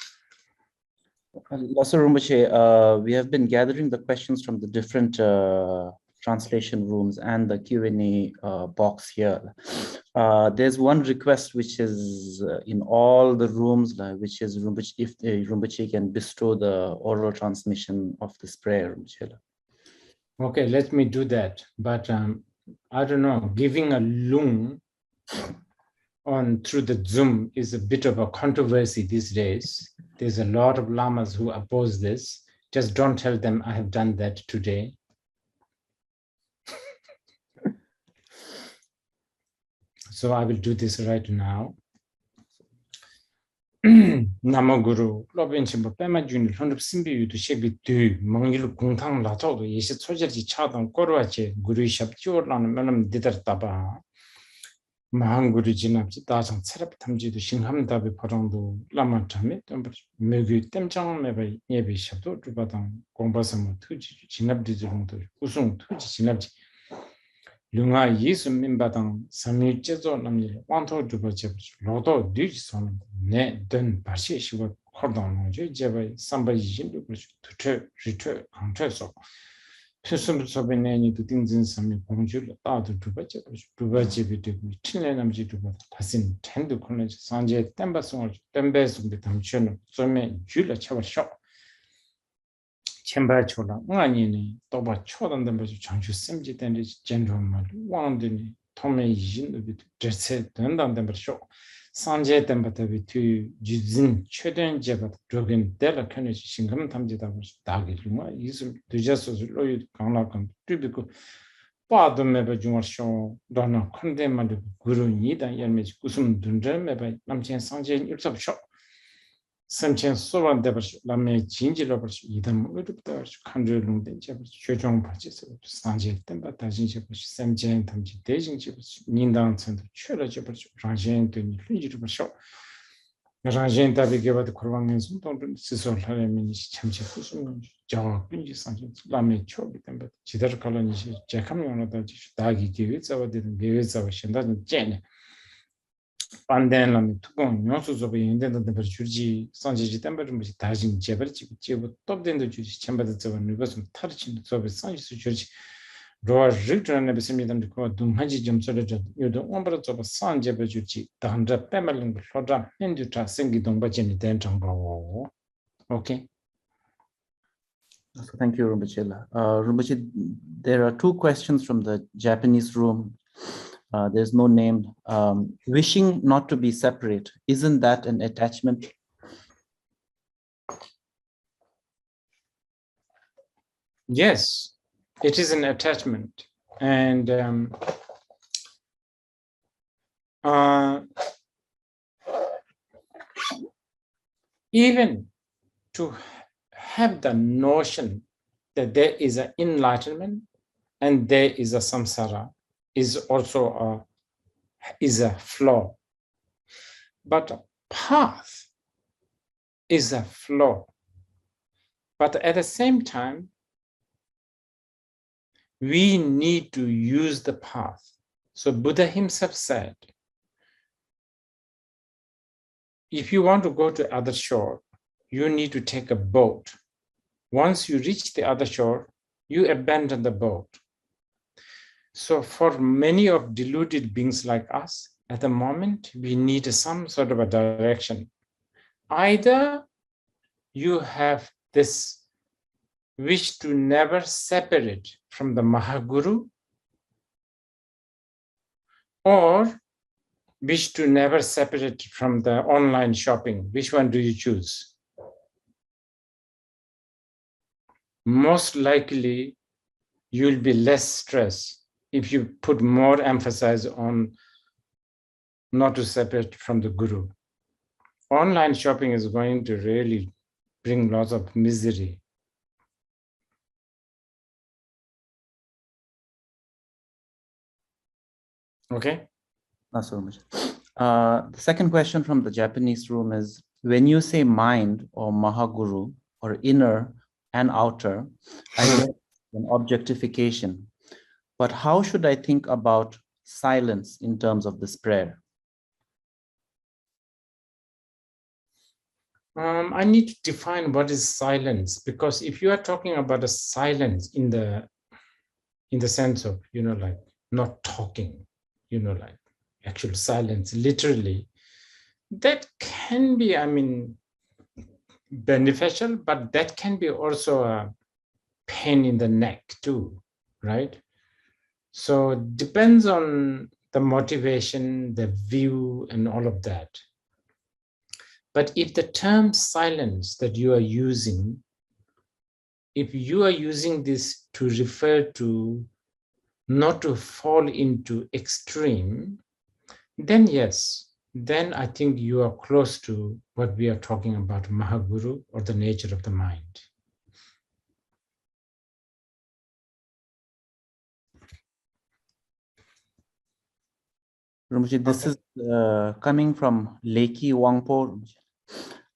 Lhasa Rinpoche, we have been gathering the questions from the different translation rooms and the Q&A box here. There's one request which is in all the rooms, which is Rinpoche, if Rinpoche can bestow the oral transmission of this prayer. Okay, let me do that. But I don't know, giving a lung through the Zoom is a bit of a controversy these days. There's a lot of lamas who oppose this. Just don't tell them I have done that today. So I will do this right now. Namo Guru, Lobin Chimbo, Pema Juni, Hundred Simbi, to Shebi Du, Mangilu Kuntang Lato, Yeshe Tsogyal Chadam, Koroache, Guru Shab Jordan, Melam Didartaba, Mahanguru Jinabji, Dazan, Serap Tamji, Shingham Dabi Parando, Lama Tamit, Mugu Temchang, Mebe, Yebi Shabdo, Rubatan, Gombasam, Tuji, Jinabdi, Usung, Tuji, Jinabji. Lunga Yisu Mimbadang, Sami Jezo Namil, Wanto Dubaje, Lodo, Dujson, Ne, Den, Bashi, she would cordon, Jeva, somebody to return, Contreso. Pesum Sobinani to things in some Ponjul, out of Dubaje, Dubaje, Chinamji to Passin, Tendo College, Sanje, Tembason, Tembes, the Tamchon, Some, Jula Chava Shop. Chembachola, Wanini, Toba Chodan, the Chanchu Simji, and its general Wandini, Tome Jin, Jesset, and on the show. Sanje Tembatavi to Jizin, Chedden Jabat, Drogen, Della Kennedy, Shingam Tamjita was Dagiluma, is to just as Lloyd Kanakam, Tribico, Pardon Meba Jumar Show, Donna Condemned Guru Nida, Yamich Kusum Dundrem, Meba Namchan Sanje, Yusuf Shop. Samchen Sovan Devers, Lame Jinji Lovers, Idam Uduptars, Khandro Yeshe Tsogyal Purchase, Sanjay Temba, Tajin Jebus, Samchen, Tamji, Dejin Jebus, Nindan Sand, Chura Jebus, Rajan to Niji Show. Rajan Tabi gave the Kurwangans, Sisol Hareminis, Chamchefus, Jawa, Pinji Sanjay, Lame Chobi, but Chidar colonies, Jackamon, Dagi gave it, our didn't give it, our Shandan Jen. 반대는 투공 요소적인 인데는 버주지 산지지 템버를 무지 다진 제벌지 제부 톱된도 주지 첨바도 저번 이것은 타르친 저번 산지수 주지 로아 리트런에 비스미던 그 동하지 좀 저러죠 요도 엄브로 저번 산제버 주지 단자 빼말은 로다 힌두타 생기 동바진이 된 정보 오케이. So thank you, Rinpoche. Rinpoche, there are two questions from the Japanese room. There's no name. Wishing not to be separate, isn't that an attachment? Yes, it is an attachment. And even to have the notion that there is an enlightenment and there is a samsara is also a flaw. But path is a flaw. But at the same time, we need to use the path. So Buddha himself said, if you want to go to the other shore, you need to take a boat. Once you reach the other shore, you abandon the boat. So for many of deluded beings like us, at the moment, we need some sort of a direction. Either you have this wish to never separate from the Maha Guru, or wish to never separate from the online shopping. Which one do you choose? Most likely, you'll be less stressed if you put more emphasis on not to separate from the Guru. Online shopping is going to really bring lots of misery. Okay? Not so much. The second question from the Japanese room is, when you say mind or Mahaguru or inner and outer, I get an objectification. But how should I think about silence in terms of this prayer? I need to define what is silence, because if you are talking about a silence in the sense of, like not talking, like actual silence, literally, that can be, beneficial, but that can be also a pain in the neck too, right? So it depends on the motivation, the view, and all of that. But if the term silence that you are using, if you are using this to refer to not to fall into extreme, then yes, then I think you are close to what we are talking about, Mahaguru, or the nature of the mind. Rinpoche, this is coming from Leki Wangpo.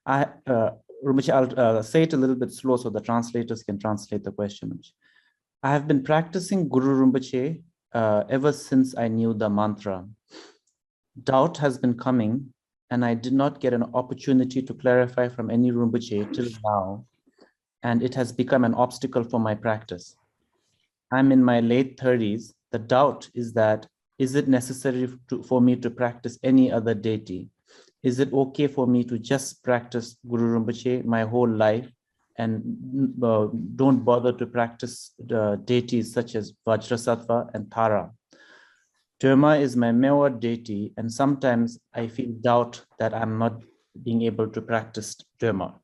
Rinpoche, I'll say it a little bit slow so the translators can translate the question. I have been practicing Guru Rinpoche ever since I knew the mantra. Doubt has been coming, and I did not get an opportunity to clarify from any Rinpoche till now, and it has become an obstacle for my practice. I'm in my late 30s. The doubt is that, is it necessary for me to practice any other deity? Is it okay for me to just practice Guru Rinpoche my whole life and don't bother to practice the deities such as Vajrasattva and Tara? Terma is my Mewa deity, and sometimes I feel doubt that I'm not being able to practice terma.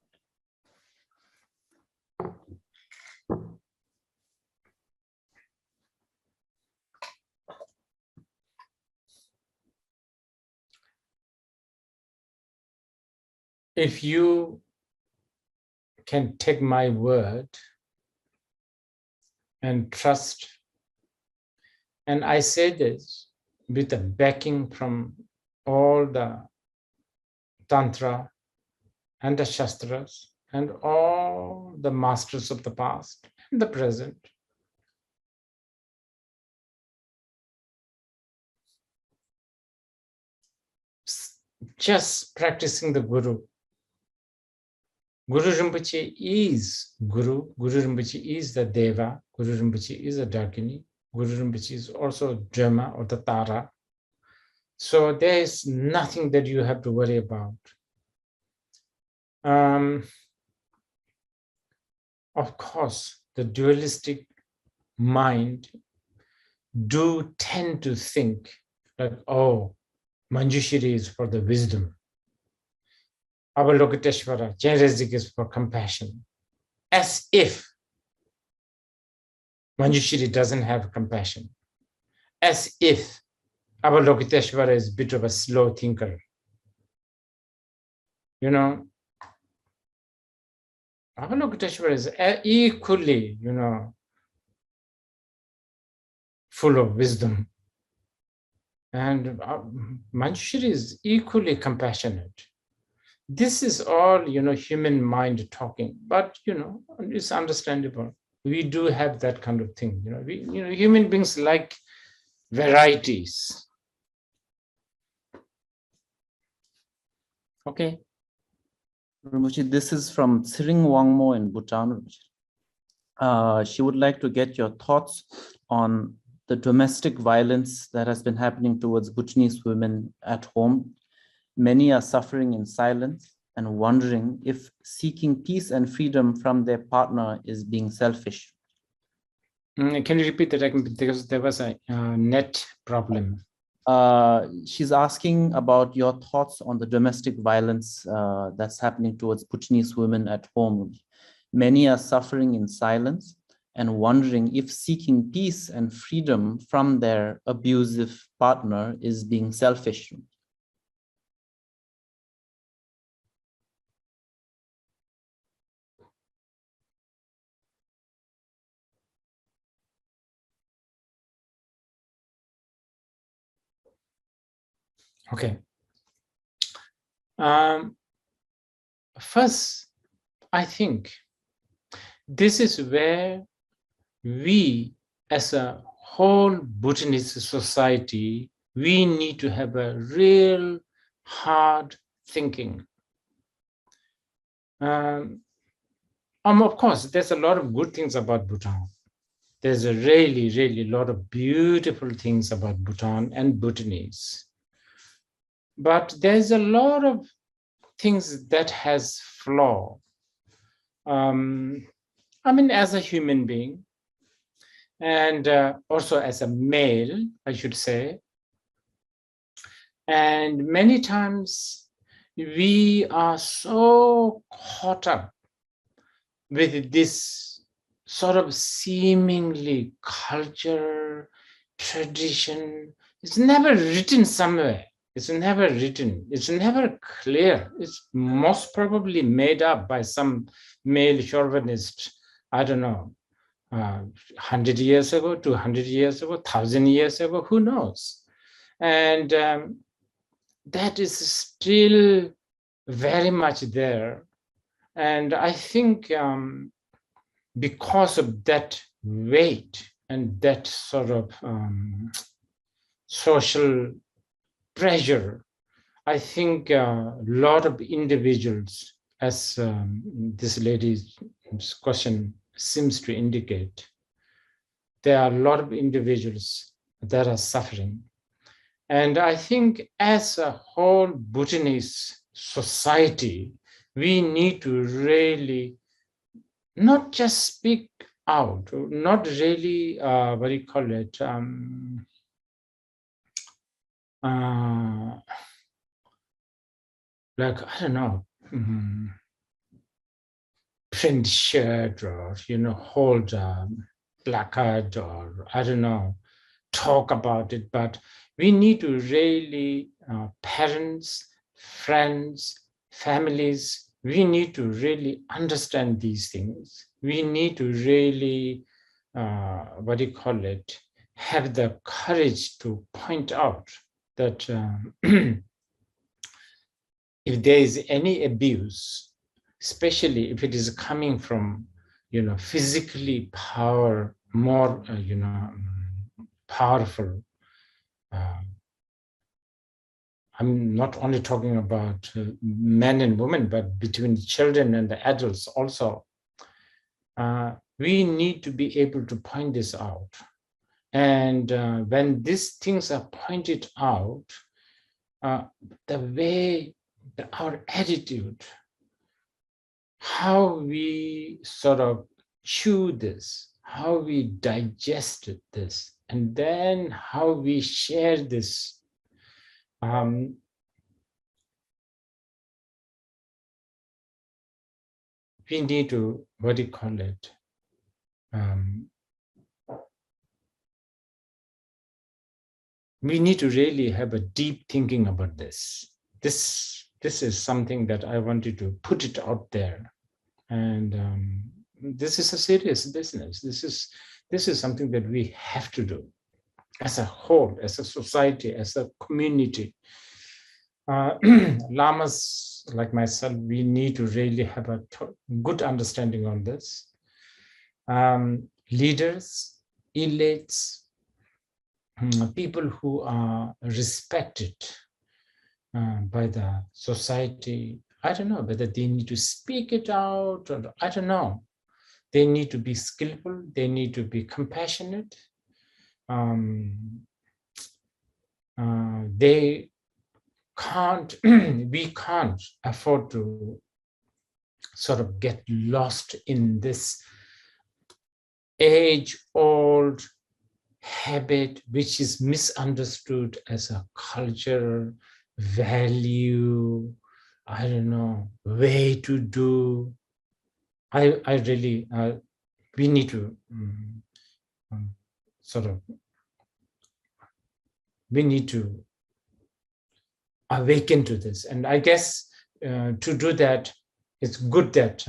if you can take my word and trust, and I say this with the backing from all the Tantra and the Shastras and all the masters of the past and the present, just practicing the Guru. Guru Rinpoche is Guru. Guru Rinpoche is the Deva. Guru Rinpoche is the Dakini. Guru Rinpoche is also Dharma or the Tara. So there is nothing that you have to worry about. Of course, the dualistic mind do tend to think that, oh, Manjushri is for the wisdom. Avalokiteshvara, Jainism is for compassion. As if Manjushri doesn't have compassion. As if Avalokiteshvara is a bit of a slow thinker. You know, Avalokiteshvara is equally, full of wisdom. And Manjushri is equally compassionate. This is all, human mind talking, but, it's understandable. We do have that kind of thing. Human beings like varieties. Okay. Rinpoche, this is from Tsering Wangmo in Bhutan. She would like to get your thoughts on the domestic violence that has been happening towards Bhutanese women at home. Many are suffering in silence and wondering if seeking peace and freedom from their partner is being selfish. Can you repeat that? Because there was a net problem. She's asking about your thoughts on the domestic violence that's happening towards Bhutanese women at home. Many are suffering in silence and wondering if seeking peace and freedom from their abusive partner is being selfish. Okay. First, I think this is where we, as a whole Bhutanese society, we need to have a real hard thinking. Of course, there's a lot of good things about Bhutan. There's a really, really lot of beautiful things about Bhutan and Bhutanese. But there's a lot of things that has flaw. As a human being, and also as a male, I should say. And many times we are so caught up with this sort of seemingly culture, tradition. It's never written somewhere. It's never written. It's never clear. It's most probably made up by some male chauvinist, I don't know, 100 years ago, 200 years ago, 1,000 years ago, who knows? And that is still very much there. And I think because of that weight and that sort of social pressure, I think a lot of individuals, as this lady's question seems to indicate, there are a lot of individuals that are suffering. And I think as a whole Bhutanese society, we need to really not just speak out, not really, what do you call it, like, I don't know, print shirt or, hold a placard or, I don't know, talk about it, but we need to really, parents, friends, families, we need to really understand these things. We need to really, have the courage to point out that if there is any abuse, especially if it is coming from, physically more, powerful. I'm not only talking about men and women, but between children and the adults also. We need to be able to point this out. And when these things are pointed out, the way, our attitude, how we sort of chew this, how we digest this, and then how we share this. We need to, we need to really have a deep thinking about this. This is something that I wanted to put it out there. And this is a serious business. This is something that we have to do as a whole, as a society, as a community. Lamas like myself, we need to really have a good understanding on this. Leaders, elites, people who are respected by the society, I don't know whether they need to speak it out, or I don't know. They need to be skillful, they need to be compassionate. They can't, we can't afford to sort of get lost in this age-old habit, which is misunderstood as a culture, value, I don't know, way to do. I really, we need to we need to awaken to this. And I guess to do that, it's good that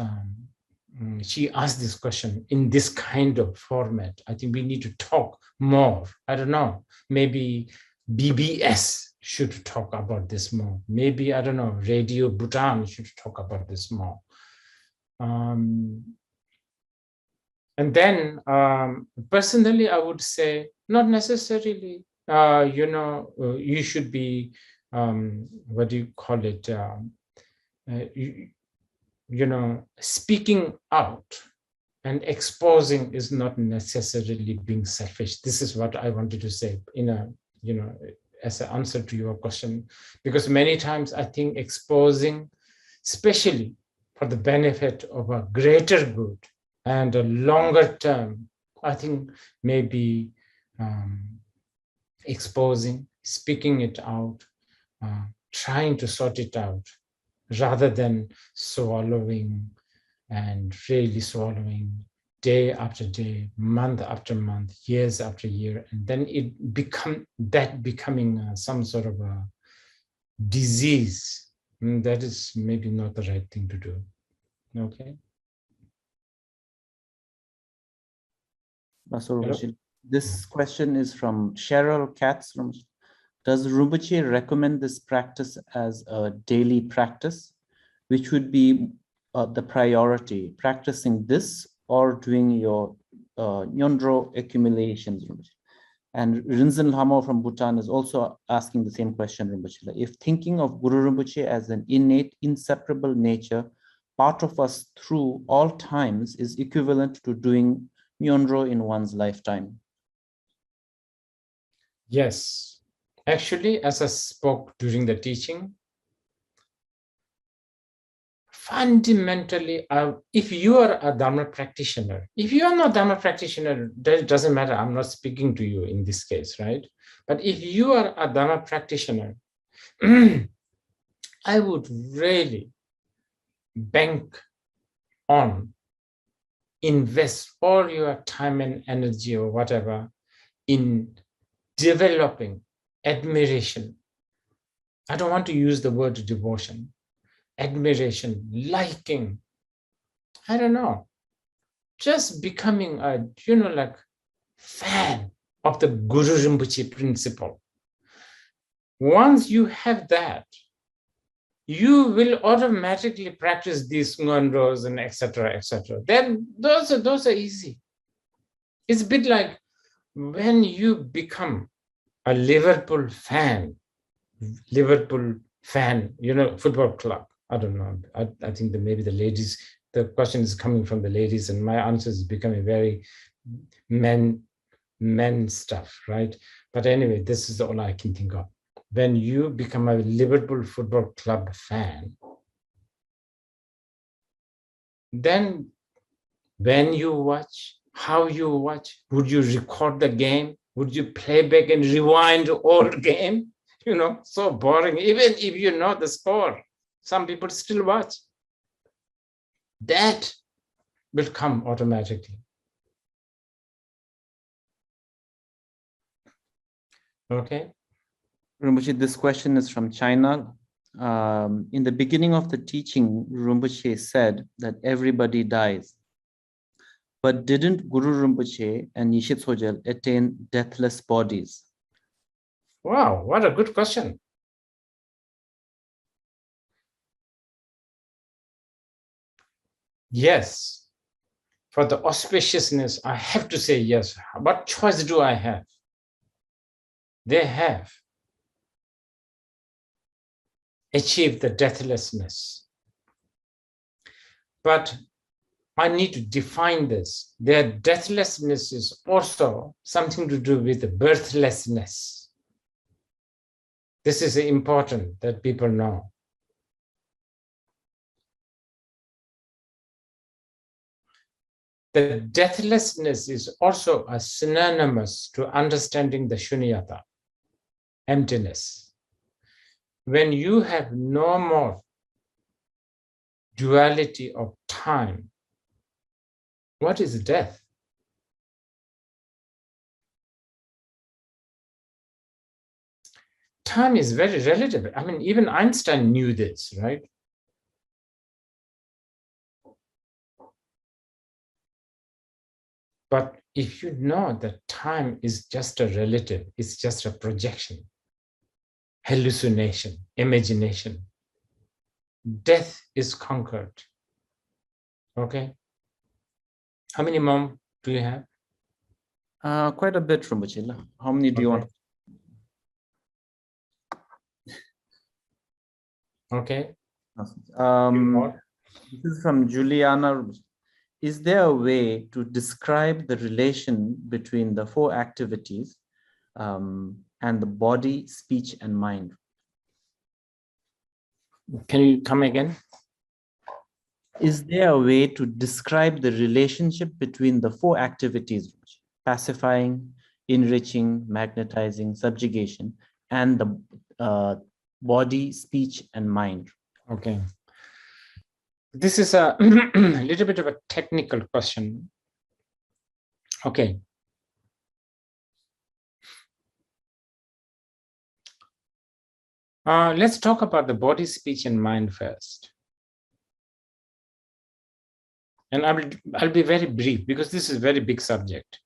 she asked this question in this kind of format. I think we need to talk more. I don't know, maybe BBS should talk about this more. Maybe, I don't know, Radio Bhutan should talk about this more. And then personally, I would say, not necessarily, you should be, speaking out and exposing is not necessarily being selfish. This is what I wanted to say in a, as an answer to your question, because many times I think exposing, especially for the benefit of a greater good and a longer term, I think maybe exposing, speaking it out, trying to sort it out, rather than swallowing and really swallowing day after day, month after month, years after year, and then it becoming some sort of a disease. That is maybe not the right thing to do. Okay. This question is from Cheryl Katz. Does Rinpoche recommend this practice as a daily practice, which would be the priority, practicing this or doing your Nyondro accumulations? And Rinzin Lhamo from Bhutan is also asking the same question, Rinpoche. If thinking of Guru Rinpoche as an innate, inseparable nature, part of us through all times, is equivalent to doing Nyondro in one's lifetime. Yes. Actually, as I spoke during the teaching, fundamentally, if you are a Dharma practitioner, if you are not a Dharma practitioner, that doesn't matter. I'm not speaking to you in this case, right? But if you are a Dharma practitioner, I would really bank on, invest all your time and energy or whatever in developing admiration. I don't want to use the word devotion, admiration, liking, I don't know, just becoming a, like fan of the Guru Rinpoche principle. Once you have that, you will automatically practice these Nyondros and etc. Then those are easy. It's a bit like when you become a Liverpool fan, football club. I don't know. I think that maybe the ladies, the question is coming from the ladies, and my answer is becoming very men stuff, right? But anyway, this is all I can think of. When you become a Liverpool Football Club fan, then when you watch, how you watch, would you record the game? Would you play back and rewind the old game? So boring, even if you know the score. Some people still watch. That will come automatically. Okay. Rinpoche, this question is from China. In the beginning of the teaching, Rinpoche said that everybody dies. But didn't Guru Rinpoche and Yeshe Tsogyal attain deathless bodies? Wow, what a good question. Yes. For the auspiciousness, I have to say yes. What choice do I have? They have achieved the deathlessness. But I need to define this. Their deathlessness is also something to do with the birthlessness. This is important that people know. The deathlessness is also a synonymous to understanding the shunyata, emptiness. When you have no more duality of time, what is death? Time is very relative. I mean, even Einstein knew this, right? But if you know that time is just a relative, it's just a projection, hallucination, imagination, death is conquered. Okay? How many more do you have? Quite a bit, Rinpoche. How many do you want? Okay. This is from Juliana. Is there a way to describe the relation between the four activities and the body, speech, and mind? Can you come again? Is there a way to describe the relationship between the four activities, pacifying, enriching, magnetizing, subjugation, and the body, speech, and mind? Okay. This is a little bit of a technical question. Okay. Let's talk about the body, speech, and mind first. And I'll be very brief because this is a very big subject.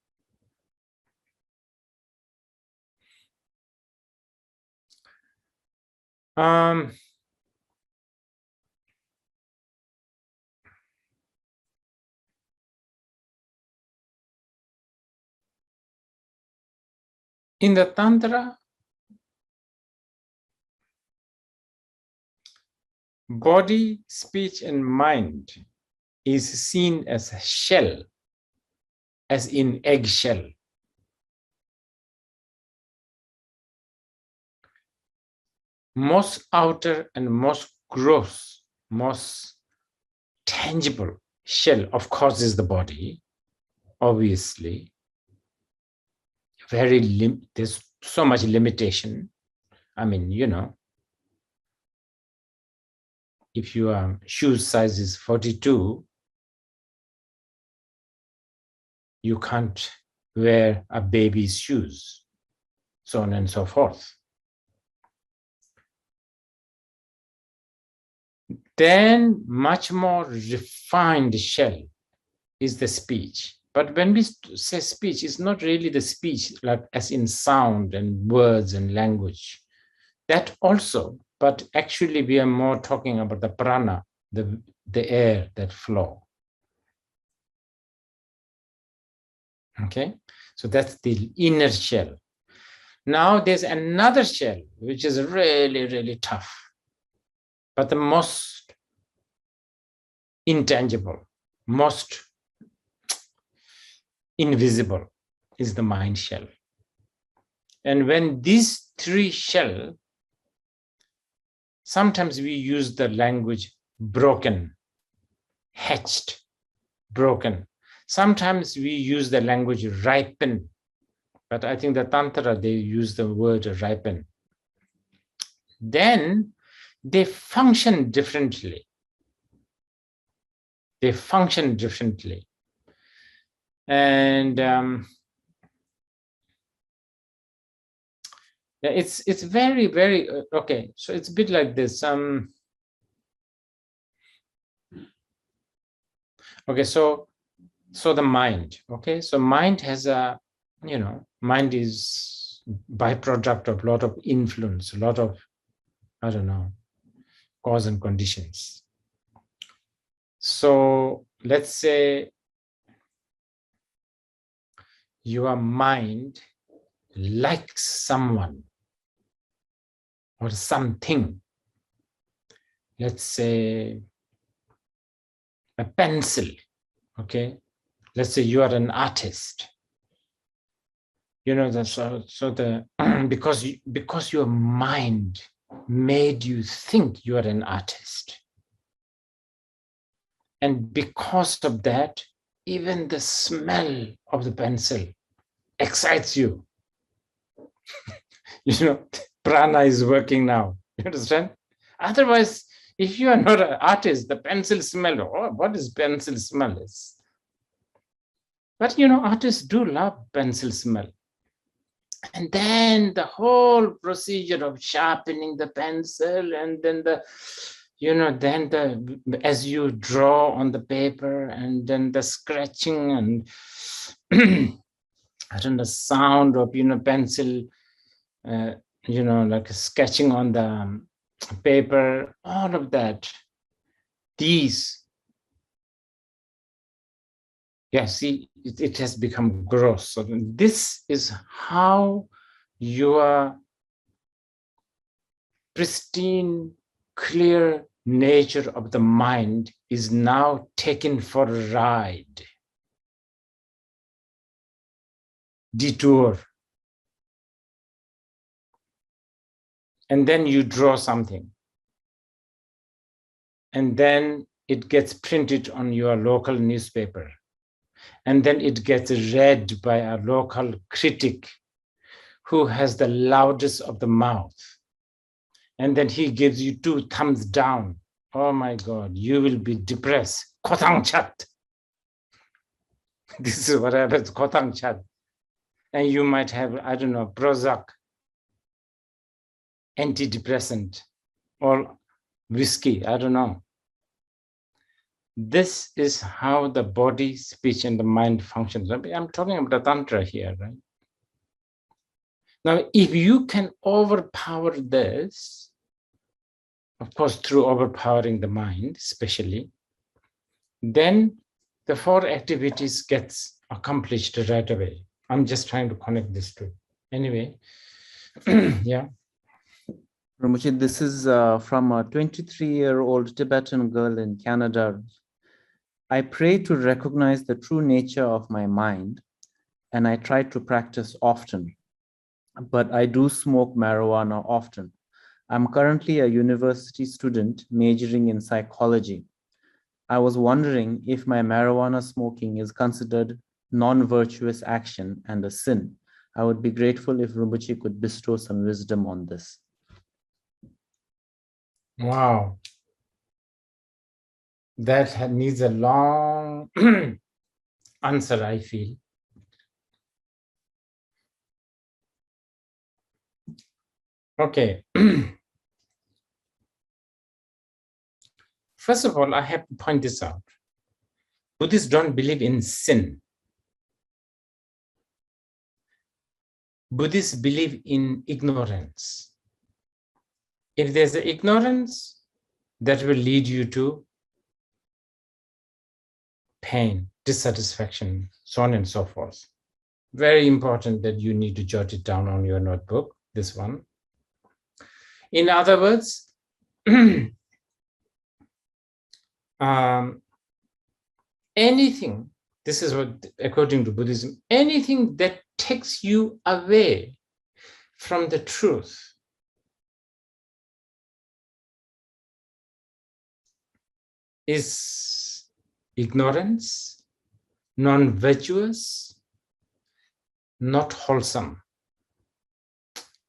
In the Tantra, body, speech, and mind is seen as a shell, as in eggshell. Most outer and most gross, most tangible shell, of course, is the body, obviously. There's so much limitation. I mean, if your shoe size is 42, you can't wear a baby's shoes, so on and so forth. Then much more refined shell is the speech. But when we say speech, it's not really the speech like as in sound and words and language. That also, but actually we are more talking about the prana, the air that flow. Okay, so that's the inner shell. Now there's another shell, which is really, really tough, but the most intangible, most invisible is the mind shell. And when these three shell, sometimes we use the language broken, hatched, broken. Sometimes we use the language ripen, but I think the Tantra, they use the word ripen. Then they function differently. They function differently. And it's very, very, okay, so it's a bit like this. Okay, so the mind, okay, so mind has a, mind is byproduct of a lot of influence, a lot of, I don't know, cause and conditions. So let's say your mind likes someone or something. Let's say a pencil, okay? Let's say you are an artist. Because your mind made you think you are an artist. And because of that, even the smell of the pencil excites you. Prana is working now. You understand? Otherwise, if you are not an artist, the pencil smell, what is pencil smell? But artists do love pencil smell. And then the whole procedure of sharpening the pencil, and then as you draw on the paper, and then the scratching, and I don't know, the sound of pencil, like sketching on the paper, all of that. These, see, it has become gross. So this is how your pristine, clear nature of the mind is now taken for a ride, detour. And then you draw something. And then it gets printed on your local newspaper. And then it gets read by a local critic who has the loudest of the mouth. And then he gives you 2 thumbs down. Oh my God, you will be depressed. Kotang chat. This is what happens, kotang chat. And you might have, I don't know, Prozac, antidepressant, or whiskey, I don't know. This is how the body, speech, and the mind functions. I'm talking about the Tantra here, right? Now, if you can overpower this, of course, through overpowering the mind, especially, then the 4 activities gets accomplished right away. I'm just trying to connect this two. Anyway, yeah. Rinpoche, this is from a 23-year-old Tibetan girl in Canada. I pray to recognize the true nature of my mind, and I try to practice often, but I do smoke marijuana often. I'm currently a university student majoring in psychology. I was wondering if my marijuana smoking is considered non-virtuous action and a sin. I would be grateful if Rinpoche could bestow some wisdom on this. Wow. That needs a long answer, I feel. Okay. First of all, I have to point this out. Buddhists don't believe in sin. Buddhists believe in ignorance. If there's an ignorance, that will lead you to pain, dissatisfaction, so on and so forth. Very important that you need to jot it down on your notebook, this one. In other words, anything, this is what, according to Buddhism, anything that takes you away from the truth is ignorance, non-virtuous, not wholesome.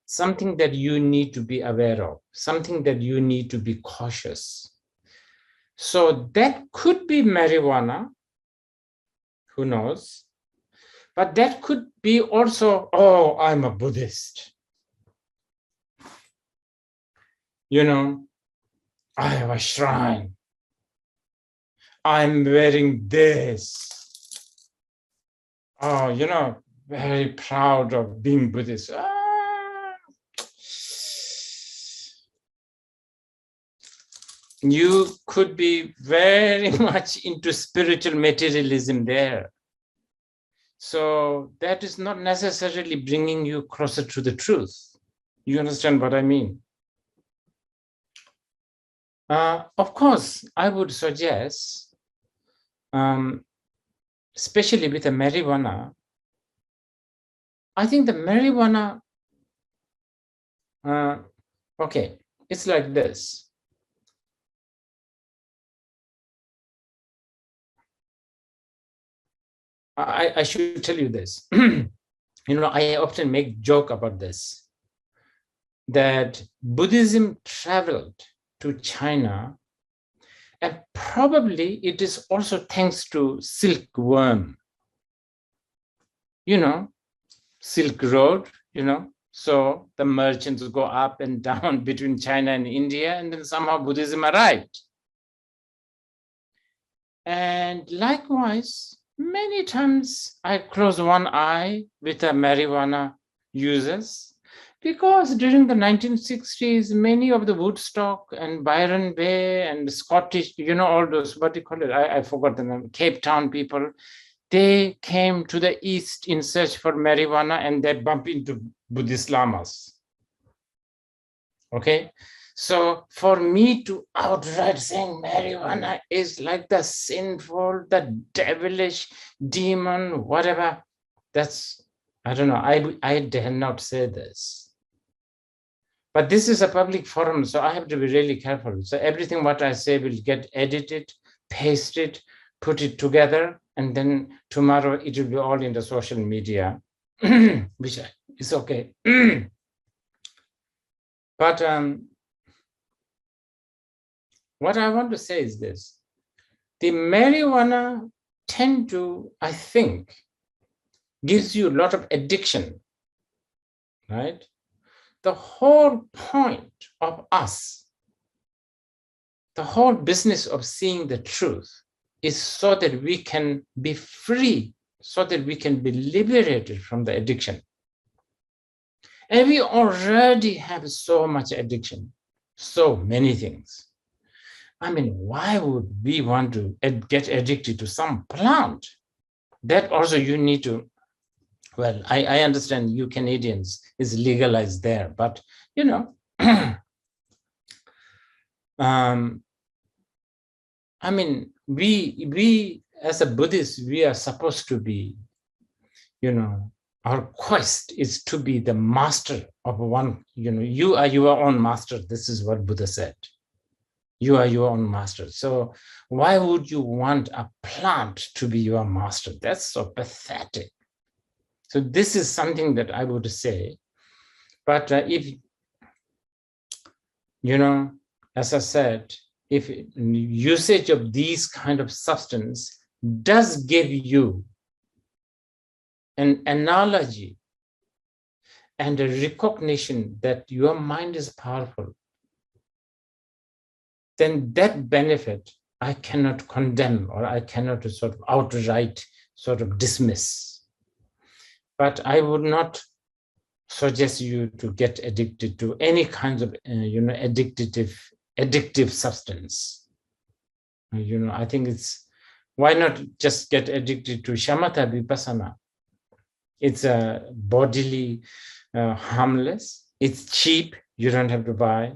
Something that you need to be aware of, something that you need to be cautious. So that could be marijuana, who knows? But that could be also, oh, I'm a Buddhist. You know, I have a shrine. I'm wearing this. Oh, you know, very proud of being Buddhist. You could be very much into spiritual materialism there. So that is not necessarily bringing you closer to the truth. You understand what I mean? Of course, I would suggest, especially with the marijuana, I think the marijuana, okay, it's like this. I should tell you this. You know, I often make joke about this, that Buddhism traveled to China, and probably it is also thanks to silkworm. You know, Silk Road, you know, so the merchants go up and down between China and India, and then somehow Buddhism arrived. And likewise, many times I close one eye with the marijuana users, because during the 1960s, many of the Woodstock and Byron Bay and Scottish, you know, all those, what do you call it? I forgot the name, Cape Town people, they came to the East in search for marijuana, and they bump into Buddhist lamas. Okay? So for me to outright saying marijuana is like the sinful, the devilish, demon, whatever, that's, I don't know, I dare not say this. But this is a public forum, so I have to be really careful. So everything what I say will get edited, pasted, put it together, and then tomorrow it will be all in the social media, which is okay. But what I want to say is this. The marijuana tend to, I think, gives you a lot of addiction, right? The whole point of us, the whole business of seeing the truth is so that we can be free, so that we can be liberated from the addiction. And we already have so much addiction, so many things. I mean, why would we want to get addicted to some plant? That also you need to, well, I understand you Canadians is legalized there, but you know, I mean, we as a Buddhist, we are supposed to be, you know, our quest is to be the master of one, you know, you are your own master. This is what Buddha said. You are your own master. So why would you want a plant to be your master? That's so pathetic. So this is something that I would say. But if, you know, as I said, if usage of these kind of substance does give you an analogy and a recognition that your mind is powerful, then that benefit I cannot condemn, or I cannot sort of outright sort of dismiss. But I would not suggest you to get addicted to any kinds of addictive substance. I think it's, why not just get addicted to shamatha vipassana? It's bodily harmless, it's cheap, you don't have to buy,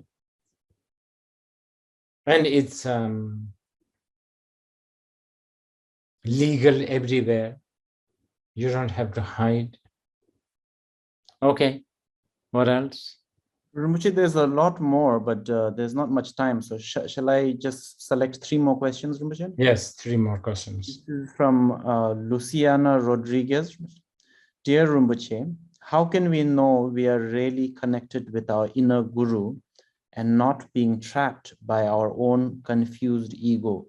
and it's legal everywhere, you don't have to hide. Okay, what else? Rinpoche, there's a lot more, but there's not much time. So shall I just select 3 more questions, Rinpoche? Yes, 3 more questions. This is from Luciana Rodriguez. Dear Rinpoche, how can we know we are really connected with our inner guru and not being trapped by our own confused ego?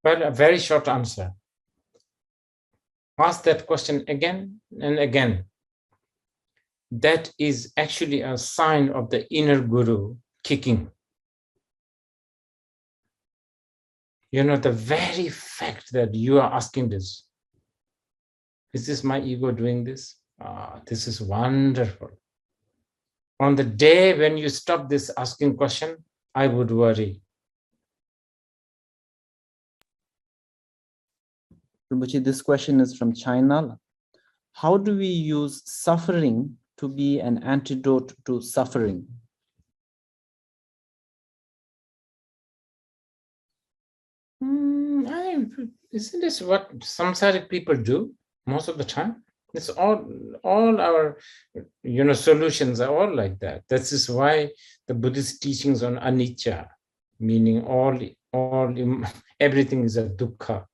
Well, a very short answer. Ask that question again and again. That is actually a sign of the inner guru kicking. The very fact that you are asking this, is this my ego doing this? This is wonderful. On the day when you stop this asking question, I would worry. Rinpoche, this question is from China. How do we use suffering to be an antidote to suffering? Isn't this what samsaric people do most of the time? It's all our solutions are all like that. This is why the Buddhist teachings on anicca, meaning everything is a dukkha.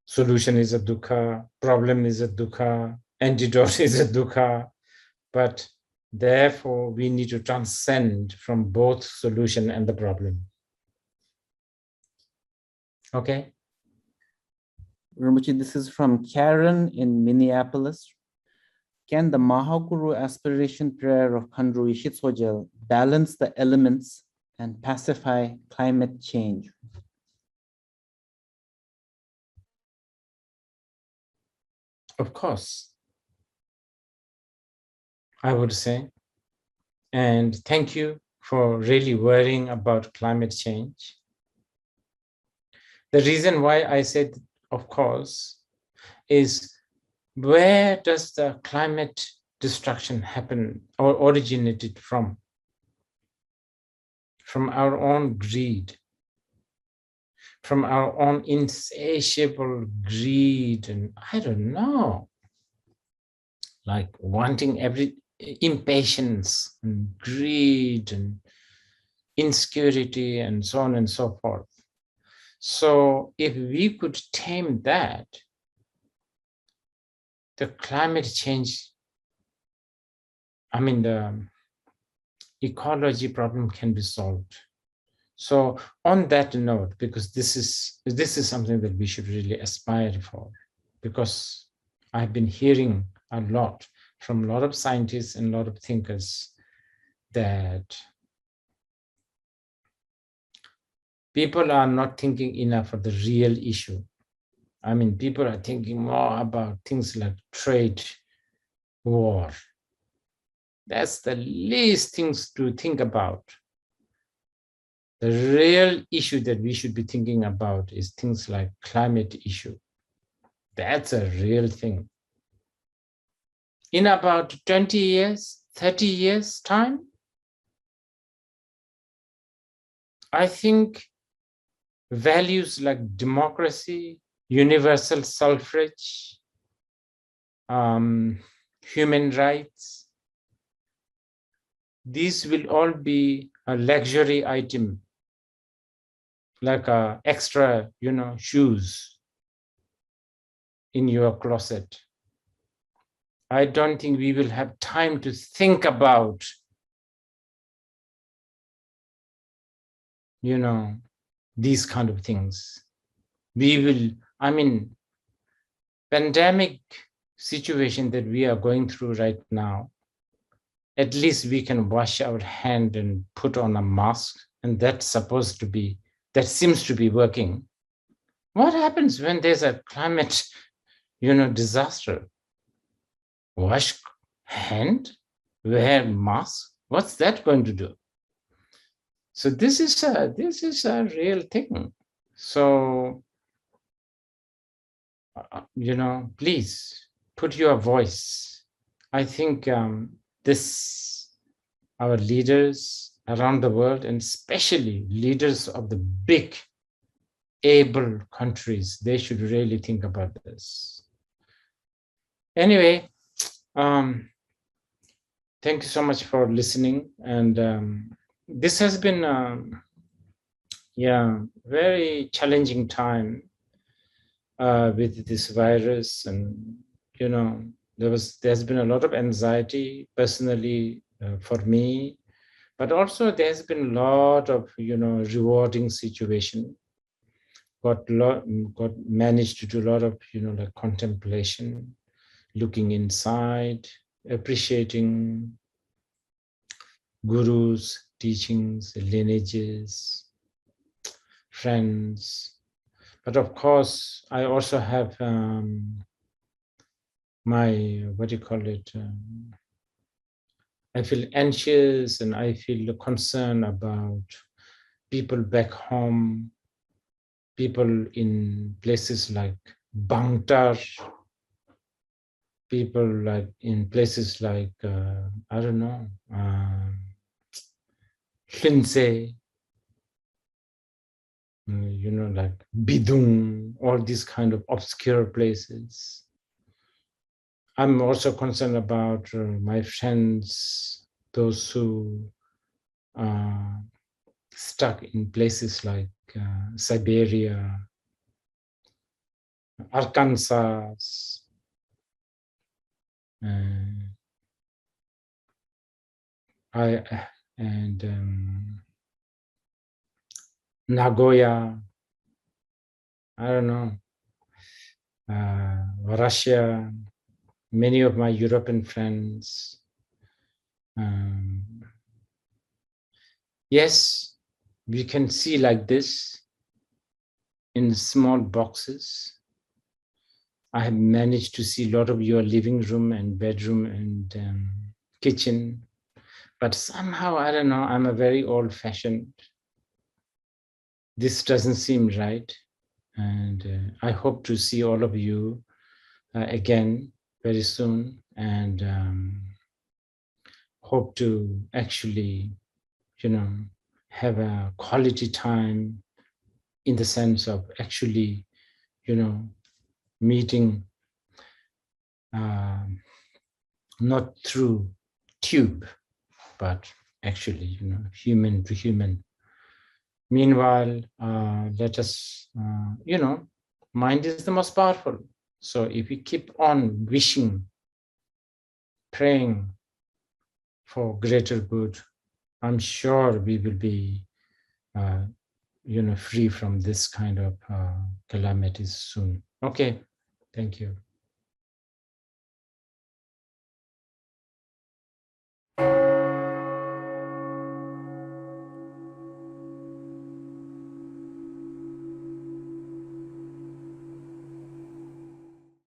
Solution is a dukkha, problem is a dukkha, antidote is a dukkha, but therefore we need to transcend from both solution and the problem. Okay. Rinpoche, this is from Karen in Minneapolis. Can the Mahaguru aspiration prayer of Khandro Yeshe Tsogyal balance the elements and pacify climate change? Of course, I would say. And thank you for really worrying about climate change. The reason why I said, of course, is where does the climate destruction happen or originated from? From our own greed, from our own insatiable greed, and I don't know, like wanting impatience and greed and insecurity and so on and so forth. So if we could tame that, the climate change, the ecology problem can be solved. So on that note, because this is something that we should really aspire for, because I've been hearing a lot from a lot of scientists and a lot of thinkers that people are not thinking enough of the real issue. People are thinking more about things like trade war. That's the least things to think about. The real issue that we should be thinking about is things like climate issue. That's a real thing. In about 20 years, 30 years time, I think values like democracy, universal suffrage, human rights, these will all be a luxury item, like extra, shoes in your closet. I don't think we will have time to think about, these kind of things. We will, pandemic situation that we are going through right now, at least we can wash our hand and put on a mask, and that seems to be working. What happens when there's a climate, disaster? Wash hand, wear mask. What's that going to do? So this is a real thing. So, please put your voice. I think our leaders around the world, and especially leaders of the big, able countries, they should really think about this. Anyway, thank you so much for listening. And this has been, very challenging time with this virus, and there's been a lot of anxiety personally for me, but also there's been a lot of rewarding situation. Got managed to do a lot of like contemplation, looking inside, appreciating gurus, teachings, lineages, friends. But of course, I also have my, I feel anxious and I feel concerned about people back home, people in places like Bangtar, people like in places like, I don't know, Hlinse, like Bidung, all these kind of obscure places. I'm also concerned about my friends, those who are stuck in places like Siberia, Arkansas, Nagoya, I don't know, Russia, many of my European friends. Yes, we can see like this in small boxes. I have managed to see a lot of your living room and bedroom and kitchen, but somehow, I don't know, I'm a very old-fashioned. This doesn't seem right. And I hope to see all of you again very soon, and hope to actually, have a quality time in the sense of actually, meeting not through tube, but actually, human to human. Meanwhile, let us, mind is the most powerful. So if we keep on wishing, praying for greater good, I'm sure we will be, free from this kind of calamities soon. Okay, thank you.